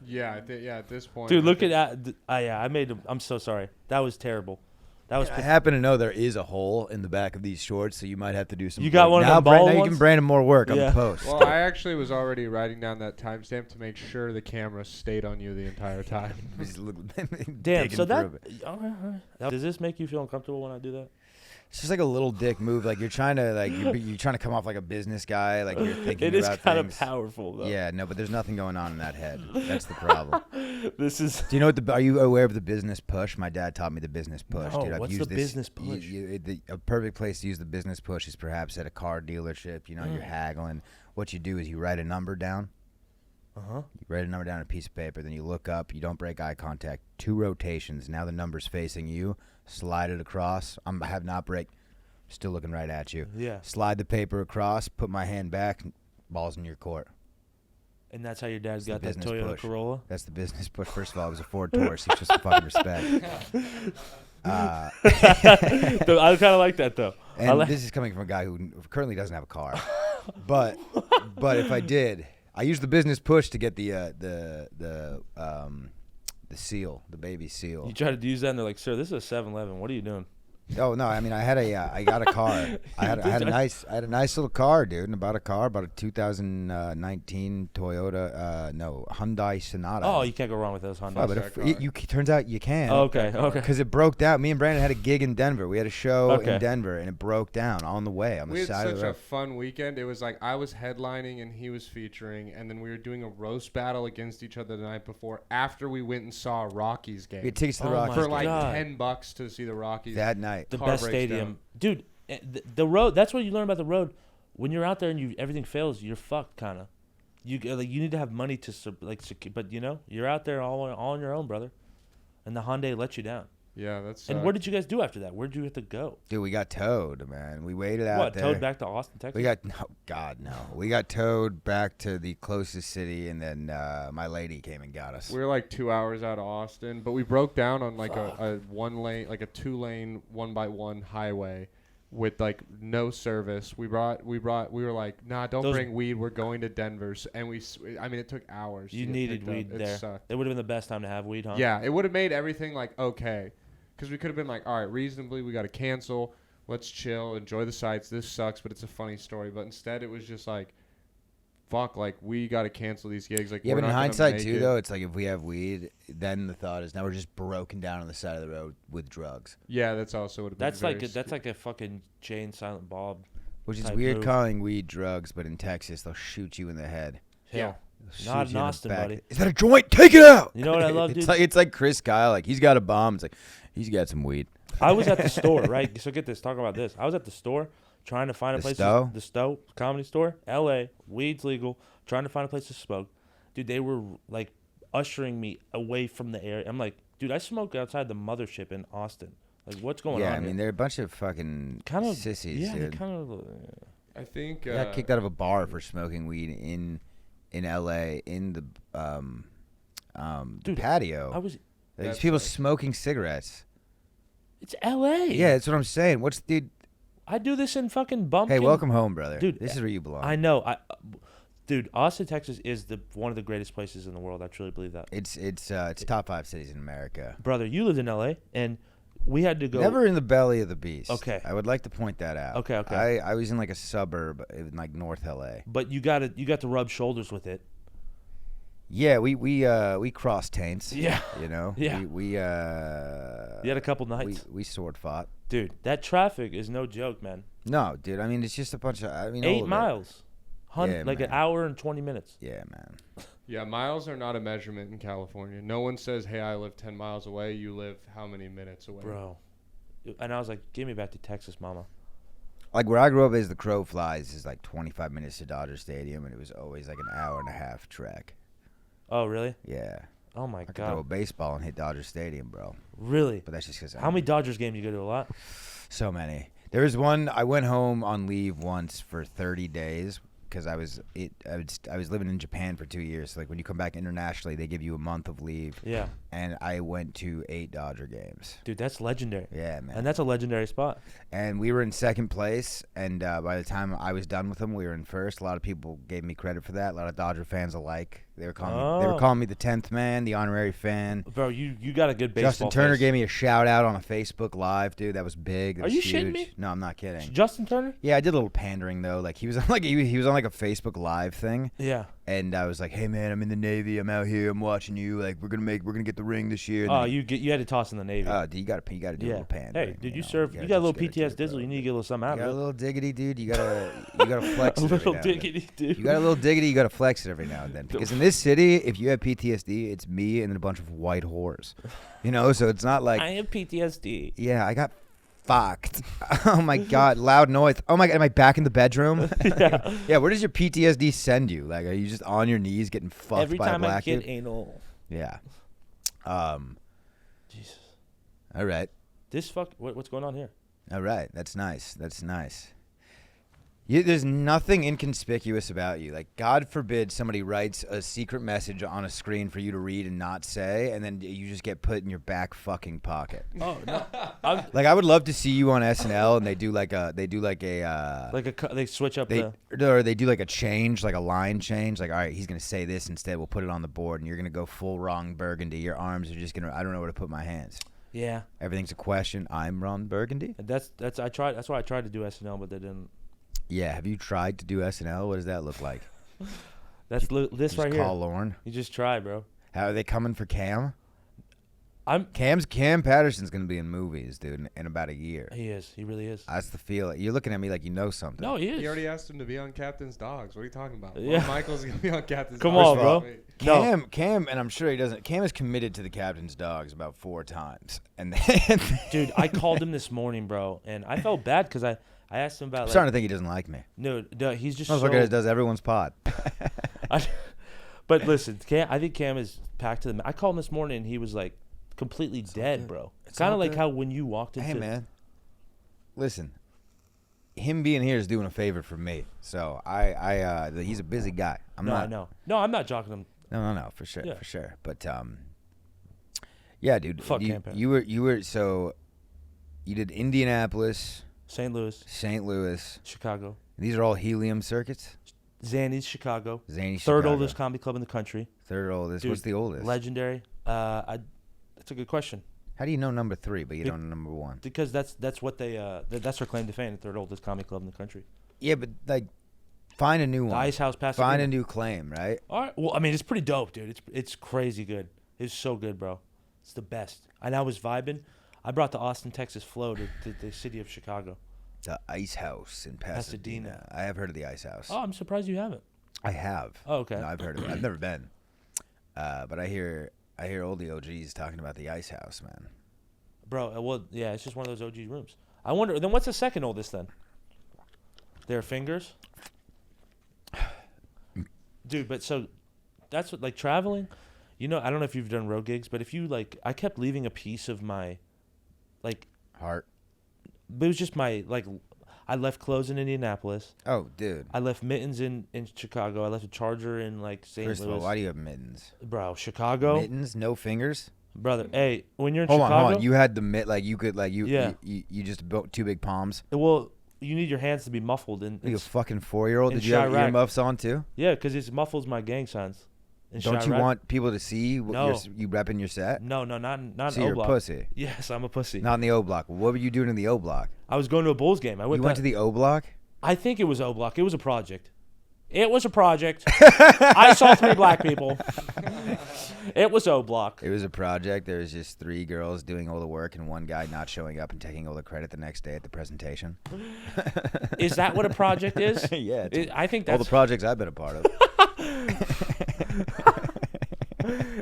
Yeah, at this point. Dude, look at that. I made him. I'm so sorry. That was terrible. That was. I happen to know there is a hole in the back of these shorts, so you might have to do some. You got work. one of now, them ball now you ones? can Brandon more work Yeah. on the post. Well, I actually was already writing down that timestamp to make sure the camera stayed on you the entire time. Just look- Damn. digging So through that. it. All right. Does this make you feel uncomfortable when I do that? It's just like a little dick move. Like you're trying to you're trying to come off like a business guy. Like you're thinking It is about kind of things. powerful though. Yeah, no, but there's nothing going on in that head. That's the problem. This is. Do you know what are you aware of the business push? My dad taught me the business push. No, Dude, I've what's used the this, business push? A perfect place to use the business push is perhaps at a car dealership. You know, you're haggling. What you do is you write a number down. Uh-huh. You write a number down on a piece of paper, then you look up. You don't break eye contact. 2 rotations. Now the number's facing you. Slide it across. I have not break. Still looking right at you. Yeah. Slide the paper across. Put my hand back. Ball's in your court. And that's how your dad It's the got that business Toyota push. Corolla. That's the business push. First of all, it was a Ford Taurus. It's just some fucking respect. I kind of like that though. I And like- this is coming from a guy who currently doesn't have a car. but if I did, I used the business push to get the seal, the baby seal. You try to use that, and they're like, "Sir, this is a 7-Eleven. What are you doing?" Oh no, I mean I got a car. I had a nice little car, dude, and about a 2019 Toyota Hyundai Sonata. Oh, you can't go wrong with those Hondas. Oh, but if, turns out you can. Okay. Because it broke down. Me and Brandon had a gig in Denver. We had a show Okay. in Denver, and it broke down on the way on We the had side of such the a road. fun weekend. It was like I was headlining and he was featuring, and then we were doing a roast battle against each other the night before. After we went and saw a Rockies game We had tickets to the Oh my Rockies for game like God. $10 to see the Rockies. that night. The car best breaks stadium, down. dude. The road. That's what you learn about the road. When you're out there and everything fails, you're fucked, kind of. You need to have money to but you're out there all on your own, brother. And the Hyundai let you down. Yeah, that's. And what did you guys do after that? Where did you have to go? Dude, we got towed, man. We waited out What, there. towed back to Austin, Texas? We got no, God no. We got towed back to the closest city, and then my lady came and got us. We were like 2 hours out of Austin, but we broke down on like a 2-lane 1x1 highway with like no service. We were like, nah, don't bring weed. We're going to Denver's, and it took hours. You to get needed picked up. weed It there. sucked. It would have been the best time to have weed, huh? Yeah, it would have made everything like okay, because we could have been like, all right, reasonably, we got to cancel. Let's chill, enjoy the sights. This sucks, but it's a funny story. But instead, it was just like, fuck, like we got to cancel these gigs. Like, Yeah, we're but in not gonna hindsight make too, it. though, it's like if we have weed, then the thought is now we're just broken down on the side of the road with drugs, Yeah, that's also would have been. That's like a fucking Jane Silent Bob. which is Type weird move. calling weed drugs, but in Texas they'll shoot you in the head. Hell. They'll Not shoot in you the Austin, back. buddy. Is that a joint? Take it out. You know what I love, dude? It's like Chris Kyle, like he's got a bomb. It's like he's got some weed. I was at the store, right? So get this. Talk about this. I was at the store trying to find a The place. Stowe? The Stowe Comedy Store, L.A. Weed's legal. Trying to find a place to smoke. Dude, they were like ushering me away from the area. I'm like, dude, I smoke outside the mothership in Austin. Like, what's going on? Yeah, I here? mean they're a bunch of fucking kind of sissies, Yeah, dude. they kind of. I think. I got kicked out of a bar for smoking weed in L.A. in the Dude, patio. I was. There's That's people nice. smoking cigarettes. It's L.A. Yeah, that's what I'm saying. What's dude? I do this in fucking Bumpkin. Hey, welcome home, brother. Dude, This is where you belong. I know. Dude, Austin, Texas is one of the greatest places in the world. I truly believe that. It's top 5 cities in America. Brother, you lived in L.A. and we had to go. Never in the belly of the beast. Okay. I would like to point that out. Okay. I was in like a suburb in like North LA. But you got to rub shoulders with it. Yeah, we crossed taints. Yeah. You know. Yeah. We You had a couple nights. we sword fought. Dude, that traffic is no joke, man. No, dude. I mean, it's just a bunch of. I mean, all 8 of it. miles. Yeah, Like an man. hour and 20 minutes. Yeah, man. Yeah, miles are not a measurement in California. No one says, "Hey, I live 10 miles away." You live how many minutes away? Bro. And I was like, give me back to Texas, mama. Like where I grew up, is the crow flies is like 25 minutes to Dodger Stadium, and it was always like an hour and a half trek. Oh, really? Yeah. Oh, my I could throw a God. baseball and hit Dodger Stadium, bro. Really? But that's just because. How many Dodgers games you go to? A lot? So many. There was one. I went home on leave once for 30 days because I was living in Japan for 2 years. So like when you come back internationally, they give you a month of leave. Yeah. And I went to 8 Dodger games. Dude, that's legendary. Yeah, man. And that's a legendary spot. And we were in second place. And by the time I was done with them, we were in first. A lot of people gave me credit for that. A lot of Dodger fans alike. They were calling me the 10th man, the honorary fan. Bro, you got a good baseball Justin Turner face. gave me a shout out on a Facebook Live, dude. That was big. That Are was you huge. shitting me? No, I'm not kidding. Justin Turner? Yeah, I did a little pandering though. Like he was on like he was on like a Facebook Live thing, Yeah. and I was like, "Hey man, I'm in the Navy. I'm out here. I'm watching you. Like we're gonna get the ring this year." And Oh, then you had to toss in the Navy. dude, you gotta do a Yeah. little pandering. Hey, dude, you know? serve. You gotta got a little just gotta PTS do it, dizzle. bro. You need to get a little something out You got a of it. little diggity, dude. You gotta flex A it every little now and then. diggity, dude. You got a little diggity. You gotta flex it every now and then. Because in this city, if you have PTSD, it's me and then a bunch of white whores. You know, so it's not like I have PTSD. yeah, I got fucked. Oh my god, loud noise. Oh my god, am I back in the bedroom? Yeah. Yeah, where does your PTSD send you? Like, are you just on your knees getting fucked Every by a time I black get dude? anal. Yeah. Jesus. All right. What's going on here? All right. That's nice. That's nice. There's nothing inconspicuous about you. Like, God forbid somebody writes a secret message on a screen for you to read and not say, and then you just get put in your back fucking pocket. Oh no. Like, I would love to see you on SNL, and they do like a They switch up they do like a change, like a line change. Like, all right, he's gonna say this instead. We'll put it on the board, and you're gonna go full Ron Burgundy. Your arms are just gonna. I don't know where to put my hands. Yeah. Everything's a question. I'm Ron Burgundy. That's why I tried to do SNL, but they didn't. Yeah. Have you tried to do SNL? What does that look like? This Just right here. call Lorne. You just try, bro. How are they coming for Cam? Cam Patterson's gonna be in movies, dude, in about a year. He is. He really is. That's the feel. You're looking at me like you know something. No, he is. He already asked him to be on Captain's Dogs. What are you talking about? Yeah. Lorne Michaels is gonna be on Captain's Come Dogs. on, bro. Wait. Cam, and I'm sure he doesn't. Cam is committed to the Captain's Dogs about 4 times, and then Dude, I called him this morning, bro, and I felt bad because I asked him about I'm like, starting to think he doesn't like me. no, he's just Motherfucker so. does everyone's pod. But listen, I think Cam is packed to the. I called him this morning, and he was like, completely dead, good. bro. It's Kind all of like good. how when you walked into. Hey, man. Listen, him being here is doing a favor for me. So he's a busy guy. I'm No, not. I know. No, I'm not joking him. No, for sure, Yeah. for sure. But yeah, dude. Fuck campaign. You were so. You did Indianapolis, St. Louis, St. Louis. Chicago, These are all helium circuits. Zanny's, Chicago. Zany, Third Chicago. oldest comedy club in the country. Third oldest. Dude, What's the oldest? Legendary. That's a good question. How do you know number 3, but you don't know number 1? Because that's what they that's their claim to fame. The third oldest comedy club in the country. Yeah, but like, find a new The one. Ice House, Pasadena. Find a new claim, right? All right. Well, I mean, it's pretty dope, dude. It's crazy good. It's so good, bro. It's the best. And I was vibing. I brought the Austin, Texas flow to the city of Chicago. The Ice House in Pasadena. I have heard of the Ice House. Oh, I'm surprised you haven't. I have. Oh, okay. No, I've heard of it. I've never been. But I hear all the OGs talking about the Ice House, man. Bro, well, yeah, it's just one of those OG rooms. I wonder, then what's the second oldest then? Their fingers? Dude, but so that's what, like, traveling, you know, I don't know if you've done road gigs, but if you, like, I kept leaving a piece of my, like, Heart. but it was just my, like, I left clothes in Indianapolis. Oh, dude. I left mittens in Chicago. I left a charger in, like, St. First Louis. of all, why do you have mittens? Bro, Chicago. Mittens, no fingers. Brother, hey, when you're in Hold Chicago. on. You had the mitt, like you could, like Yeah. you just built 2 big palms. Well, you need your hands to be muffled. And Like a fucking 4-year-old. in Did you have Chirac. earmuffs on too? yeah, because it muffles my gang signs. In Don't you Chirac. want people to see what No. you repping your set? No, not So in O you're a Block. pussy. Yes, I'm a pussy. Not in the O Block. What were you doing in the O Block? I was going to a Bulls game. I You went went to the O Block? I think it was O Block. It was a project. It was a project. I saw 3 black people. It was O Block. It was a project. There was just 3 girls doing all the work and 1 guy not showing up and taking all the credit the next day at the presentation. Is that what a project is? Yeah. It's I think all that's the projects I've been a part of.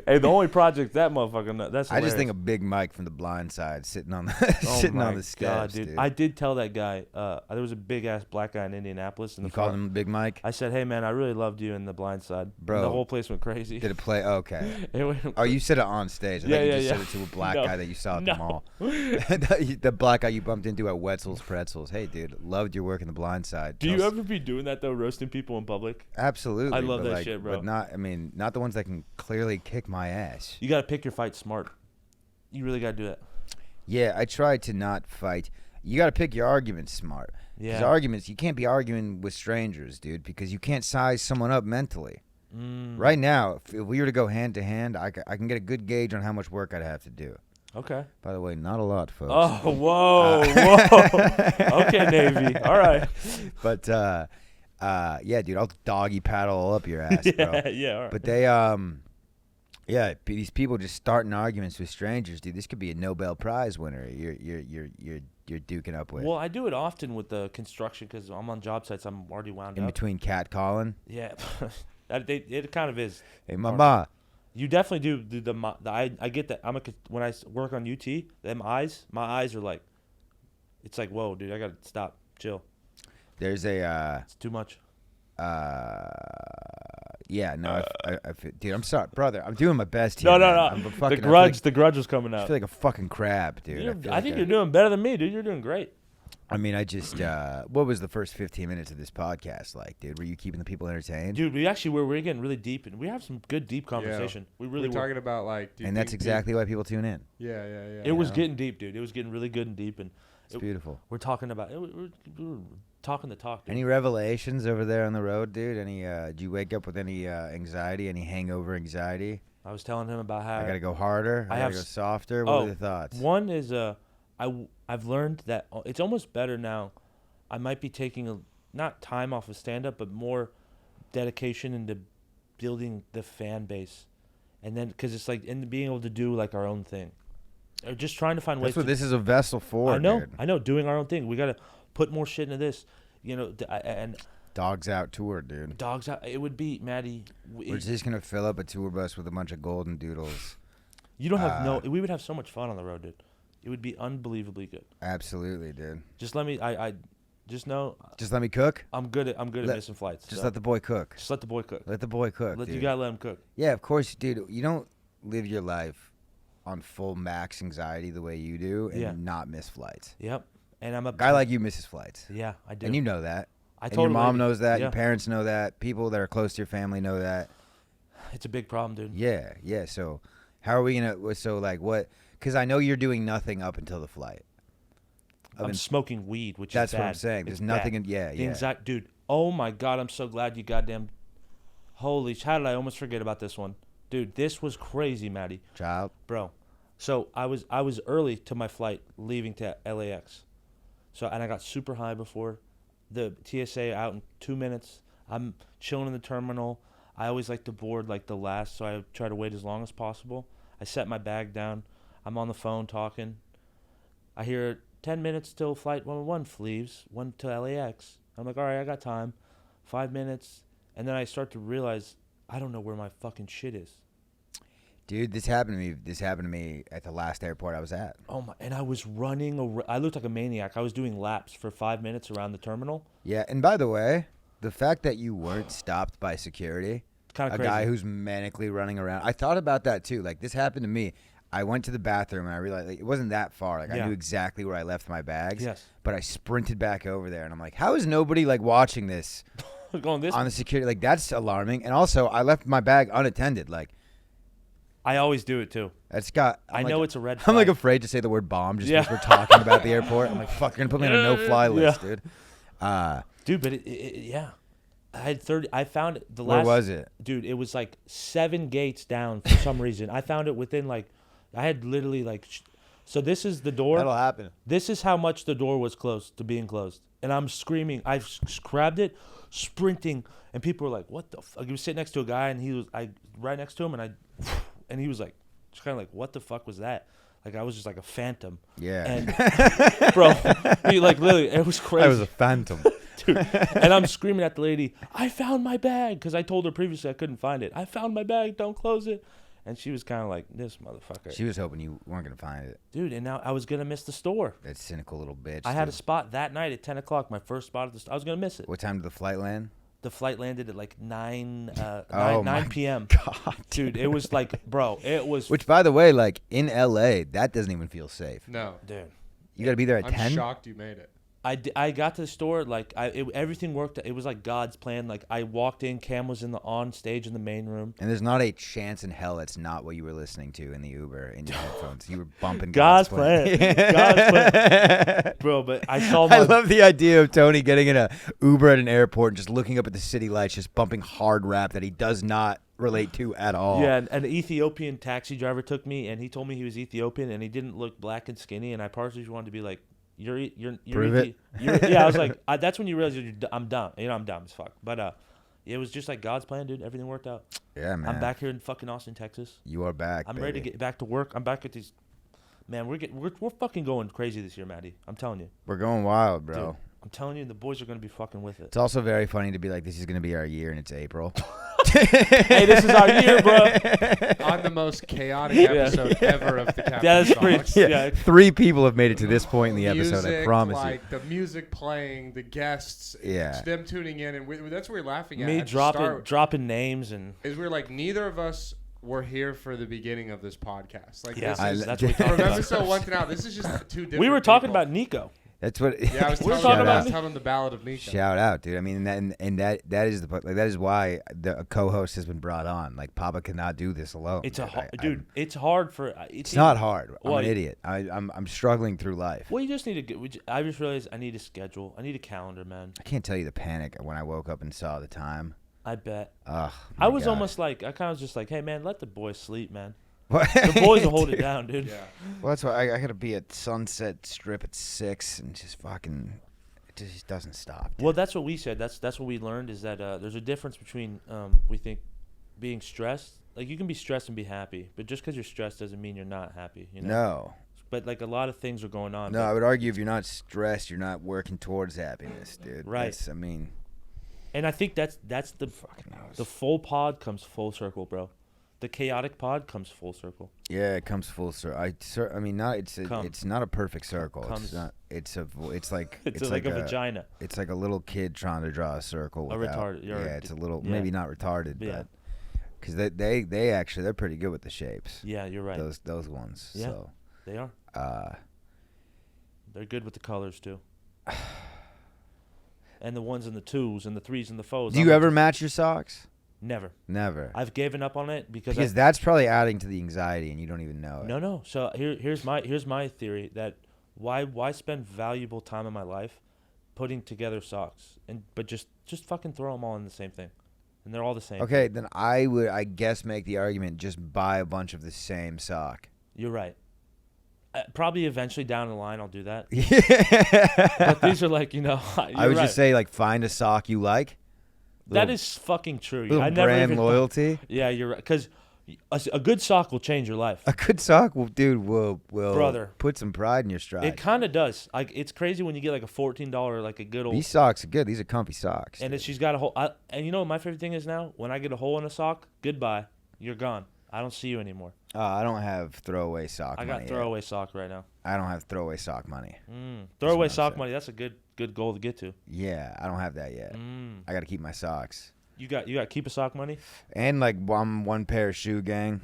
Hey, the only project that motherfucker. That's. I just think hilarious. of Big Mike from The Blind Side sitting on the Oh sitting my on the steps, God, dude. I did tell that guy. There was a big ass black guy in Indianapolis. In the You called front. him Big Mike? I said, "Hey man, I really loved you in The Blind Side." Bro. And the whole place went crazy. Did it play? Okay. It went Oh, you said it on stage. I Yeah, thought you yeah, just yeah. said it to a black No. guy that you saw at No. the mall. The black guy you bumped into at Wetzel's Pretzels. Hey, dude, loved your work in The Blind Side. Do you Tell us- ever be doing that though, roasting people in public? Absolutely. I love but that like, shit, bro. But not the ones that can clearly kick my ass. You gotta pick your fight smart. You really gotta do that. Yeah, I try to not fight. You got to pick your arguments smart. Because Yeah. arguments, you can't be arguing with strangers, dude, because you can't size someone up mentally. Mm, Right now, if we were to go hand to hand, I can get a good gauge on how much work I'd have to do. Okay. By the way, not a lot, folks. Oh, whoa, whoa. Okay, Navy. All right. But yeah, dude, I'll doggy paddle all up your ass, bro. Yeah. All right. But they yeah, these people just starting arguments with strangers, dude. This could be a Nobel Prize winner. You're duking up with. Well, I do it often with the construction because I'm on job sites. I'm already wound In up. between cat calling. Yeah. It kind of is. Hey, mama. You definitely do I get that. When I work on UT, my eyes are like, it's like, whoa, dude, I gotta stop, chill. There's a It's too much. yeah, no, dude, I'm sorry, brother. I'm doing my best here. No. man. I'm a The fucking, grudge was coming I out. feel like a fucking crab, dude. I think you're doing better than me, dude. You're doing great. I mean, I just what was the first 15 minutes of this podcast like, dude? Were you keeping the people entertained? Dude, we're getting really deep, and we have some good deep conversation. We really We're talking about like. And that's exactly why people tune in. Yeah. It was know? getting deep, dude. It was getting really good and deep, and It's beautiful. we're talking about we're talking the talk, dude. Any revelations over there on the road, dude? Any? Did you wake up with any anxiety? Any hangover anxiety? I was telling him about how I gotta go harder. I gotta go softer. What are the thoughts? One is I've learned that it's almost better now. I might be taking not time off of stand up, but more dedication into building the fan base, and then because it's like and being able to do like our own thing, or just trying to find ways. That's what this is a vessel for. Dude. I know, doing our own thing. We gotta put more shit into this, you know. And Dogs out tour, dude. dogs out. It would be Matty. We're just gonna fill up a tour bus with a bunch of golden doodles. You don't have We would have so much fun on the road, dude. It would be unbelievably good. Absolutely, dude. Just let me. I just know. Just let me cook. I'm good at missing flights. Just so. let the boy cook. Just let the boy cook. Let the boy cook. You dude. gotta let him cook. Yeah, of course, dude. You don't live your life on full max anxiety the way you do and not miss flights. Yep. And I'm a guy like you misses flights. Yeah, I do. And you know that. And your mom knows that. Your parents know that. People that are close to your family know that. It's a big problem, dude. Yeah, yeah. So how are we gonna? So like what? Because I know you're doing nothing up until the flight. I'm smoking weed, which that's is bad. what I'm saying. There's nothing in dude. Oh my God, I'm so glad you goddamn. Holy, how did I almost forget about this one, dude? This was crazy, Matty. Child, bro. So I was early to my flight leaving to LAX. So and I got super high before the TSA out in 2 minutes. I'm chilling in the terminal. I always like to board like the last, so I try to wait as long as possible. I set my bag down. I'm on the phone talking. I hear 10 minutes till flight 101 leaves, 1 to LAX. I'm like, all right, I got time. 5 minutes. And then I start to realize I don't know where my fucking shit is. Dude, this happened to me. This happened to me at the last airport I was at. Oh my! And I was running. I looked like a maniac. I was doing laps for 5 minutes around the terminal. Yeah, and by the way, the fact that you weren't stopped by security, kind of crazy. Guy who's manically running around. I thought about that too. Like this happened to me. I went to the bathroom and I realized like, it wasn't that far. Like I knew exactly where I left my bags. Yes. But I sprinted back over there and I'm like, how is nobody like watching this? Going this on the security? Like that's alarming. And also, I left my bag unattended. Like. I always do it too. I know it's a red flag. I'm like afraid to say the word bomb just because we're talking about the airport. I'm like, fuck, you're gonna put me on a no-fly list, dude. Dude, but I had 30. I found it the last. Where was it? Dude, it was like 7 gates down for some reason. I found it within like, I had literally like, so this is the door. That'll happen. This is how much the door was close to being closed. And I'm screaming. I grabbed it, sprinting, and people were like, what the fuck? He was sitting next to a guy, and he was right next to him, and he was like, just kind of like, what the fuck was that? Like, I was just like a phantom. Yeah. And, bro, he like literally, it was crazy. I was a phantom. Dude. And I'm screaming at the lady, I found my bag. Because I told her previously I couldn't find it. I found my bag. Don't close it. And she was kind of like, this motherfucker. She was hoping you weren't going to find it. Dude, and now I was going to miss the store. That cynical little bitch. I had a spot that night at 10 o'clock, my first spot at the store. I was going to miss it. What time did the flight land? The flight landed at like 9 p.m. God, dude, it was like, bro, it was. Which, by the way, like in LA, that doesn't even feel safe. No, dude, you got to be there at 10. I'm shocked you made it. I got to the store like everything worked. It was like God's plan. Like I walked in, Cam was on stage in the main room, and there's not a chance in hell that's not what you were listening to in the Uber in your headphones. You were bumping God's plan. God's plan, bro. But I saw. I love the idea of Tony getting in a Uber at an airport and just looking up at the city lights, just bumping hard rap that he does not relate to at all. Yeah, and an Ethiopian taxi driver took me, and he told me he was Ethiopian, and he didn't look black and skinny, and I partially wanted to be like. Prove it. Yeah, I was like, that's when you realize I'm dumb. You know, I'm dumb as fuck. But it was just like God's plan, dude. Everything worked out. Yeah, man. I'm back here in fucking Austin, Texas. You are back. I'm ready to get back to work. I'm back at these. Man, we're fucking going crazy this year, Matty. I'm telling you. We're going wild, bro. Dude, I'm telling you, the boys are gonna be fucking with it. It's also very funny to be like, this is gonna be our year, and it's April. Hey, this is our year, bro. On the most chaotic episode ever of the Captain that's pretty. Yeah. 3 people have made it to this point in the episode. I promise you. Like the music playing, the guests, them tuning in, and that's what we're laughing at. Me dropping names and. Is we're like neither of us were here for the beginning of this podcast. Like that's what we talked from about. episode 1 to now. This is just 2 different. We were talking people. about Nico. That's what. Yeah, I was telling him the ballad of Nico. Shout out, dude. I mean, that is why the co-host has been brought on. Like, Papa cannot do this alone. It's it's hard for. It's not hard. I'm an idiot. I'm struggling through life. Well, you just need to. I just realized I need a schedule. I need a calendar, man. I can't tell you the panic when I woke up and saw the time. I bet. Ugh. I was almost like I kind of was just like, hey man, let the boys sleep, man. The boys will hold it down, dude. Yeah. Well, that's why I gotta be at Sunset Strip at 6 and just fucking. It just doesn't stop. Dude. Well, that's what we said. That's what we learned is that there's a difference between we think being stressed. Like you can be stressed and be happy, but just because you're stressed doesn't mean you're not happy. You know? No. But like a lot of things are going on. No, I would argue if you're not stressed, you're not working towards happiness, dude. Right. And I think that's the full pod comes full circle, bro. The chaotic pod comes full circle. Yeah, it comes full circle. I mean, it's not a perfect circle. It's like a vagina. It's like a little kid trying to draw a circle. It's a little maybe not retarded, Because they actually they're pretty good with the shapes. Yeah, you're right. Those ones. Yeah. So They are. They're good with the colors too. And the ones and the 2s and the 3s and the 4s. do you ever match your socks? Never. Never. I've given up on it because That's probably adding to the anxiety, and you don't even know it. No. So here's my theory that why spend valuable time in my life putting together socks but just fucking throw them all in the same thing, and they're all the same. Okay, then I would, I guess, make the argument just buy a bunch of the same sock. You're right. Probably eventually down the line I'll do that. Yeah. But these are like, you know, I would right. just say, like, find a sock you like. That is fucking true. Little I never brand even loyalty. Yeah, you're right. Because a good sock will change your life. A good sock will Brother. put some pride in your stride. It kind of does. Like, it's crazy when you get like a $14 like a good old. These socks are good. These are comfy socks. And she's got a hole. And you know what my favorite thing is now? When I get a hole in a sock, goodbye. You're gone. I don't see you anymore. I don't have throwaway sock money. I got throwaway sock right now. I don't have throwaway sock money. Throwaway what I'm sock saying. money. That's a good goal to get to. Yeah, I don't have that yet. I got to keep my socks. You got keep a sock money? And like I'm one pair of shoe gang.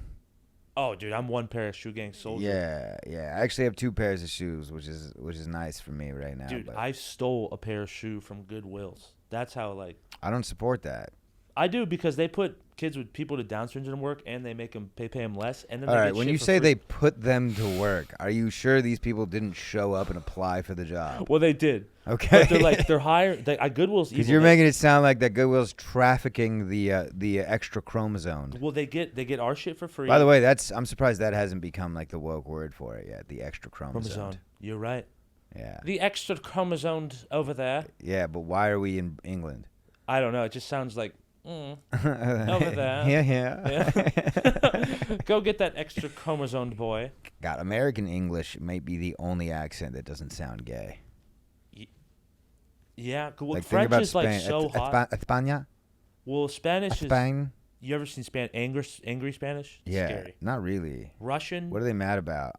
Oh, dude, I'm one pair of shoe gang soldier. Yeah. I actually have 2 pairs of shoes, which is nice for me right now. Dude, but I stole a pair of shoe from Goodwill's. That's how like. I don't support that. I do because they put kids with people with Down syndrome work and they make them pay them less. And then All they right, get when shit you for say free. they put them to work, are you sure these people didn't show up and apply for the job? Well, they did. Okay. But they're hired. Goodwill's evil. Because you're making it sound like that Goodwill's trafficking the extra chromosome. Well, they get our shit for free. By the way, I'm surprised that hasn't become like the woke word for it yet. The extra chromosome. chromosome. You're right. Yeah. The extra chromosome over there. Yeah, but why are we in England? I don't know. It just sounds like over there. Yeah. Go get that extra chromosome, boy. God, American English might be the only accent that doesn't sound gay. Yeah, well, Like, think French about is like Spain. so hot. España? Well, Spanish is. Spain? You ever seen angry Spanish? It's Yeah, scary. not really. Russian. What are they mad about?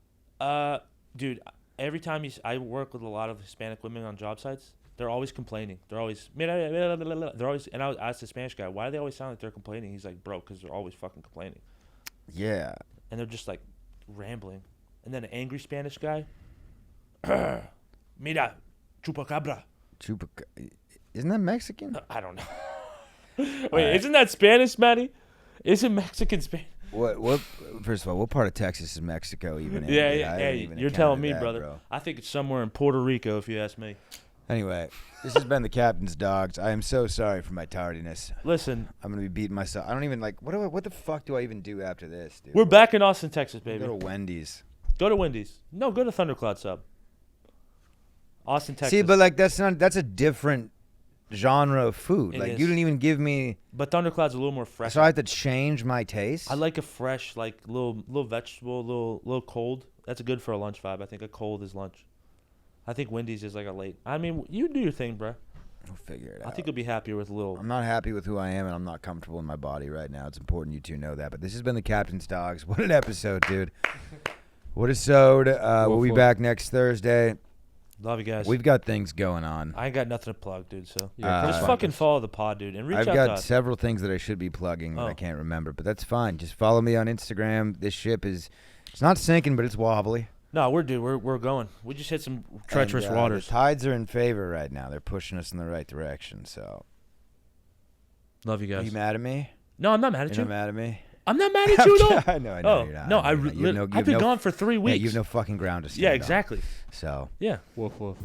Dude, every time I work with a lot of Hispanic women on job sites, they're always complaining. They're always, and I asked the Spanish guy, why do they always sound like they're complaining? He's like, bro, because they're always fucking complaining. Yeah. And they're just like rambling. And then an angry Spanish guy, mira, chupacabra. Isn't that Mexican? I don't know. Wait, isn't that Spanish, Matty? Isn't Mexican Spanish? What? First of all, what part of Texas is Mexico even in? Yeah, Dude, yeah. I Hey, haven't even you're telling encountered me, that, brother. bro. I think it's somewhere in Puerto Rico, if you ask me. Anyway, this has been the Captain's Dogs. I am so sorry for my tardiness. Listen, I'm gonna be beating myself. I don't even like. What the fuck do I even do after this, dude? we're back in Austin, Texas, baby. Go to Wendy's. Go to Wendy's. No, go to Thundercloud Sub. Austin, Texas. See, but like that's a different genre of food. It like is. you didn't even give me. But Thundercloud's a little more fresh. So I have to change my taste. I like a fresh, like little vegetable, little cold. That's good for a lunch vibe. I think a cold is lunch. I think Wendy's is like a late. I mean, you do your thing, bro. We'll figure it I out. think you'll be happier with a little. I'm not happy with who I am, and I'm not comfortable in my body right now. It's important you two know that. But this has been the Captain's Dogs. What an episode, dude. What a sode. We'll be back next Thursday. Love you guys. We've got things going on. I ain't got nothing to plug, dude. So Yeah, just fucking follow the pod, dude, and reach I've out to got us. several things that I should be plugging that I Oh. can't remember, but that's fine. Just follow me on Instagram. This ship it's not sinking, but it's wobbly. No, we're going. We just hit some treacherous And, waters. The tides are in favor right now. They're pushing us in the right direction. So, Love you are guys. you mad at me? No, I'm not mad at You're you. not mad at me? I'm not mad at you at all. I know Oh you're not. no, I know you're not. I've been gone for 3 weeks. Yeah, you have no fucking ground to stand Yeah, on. exactly. So, Woof woof.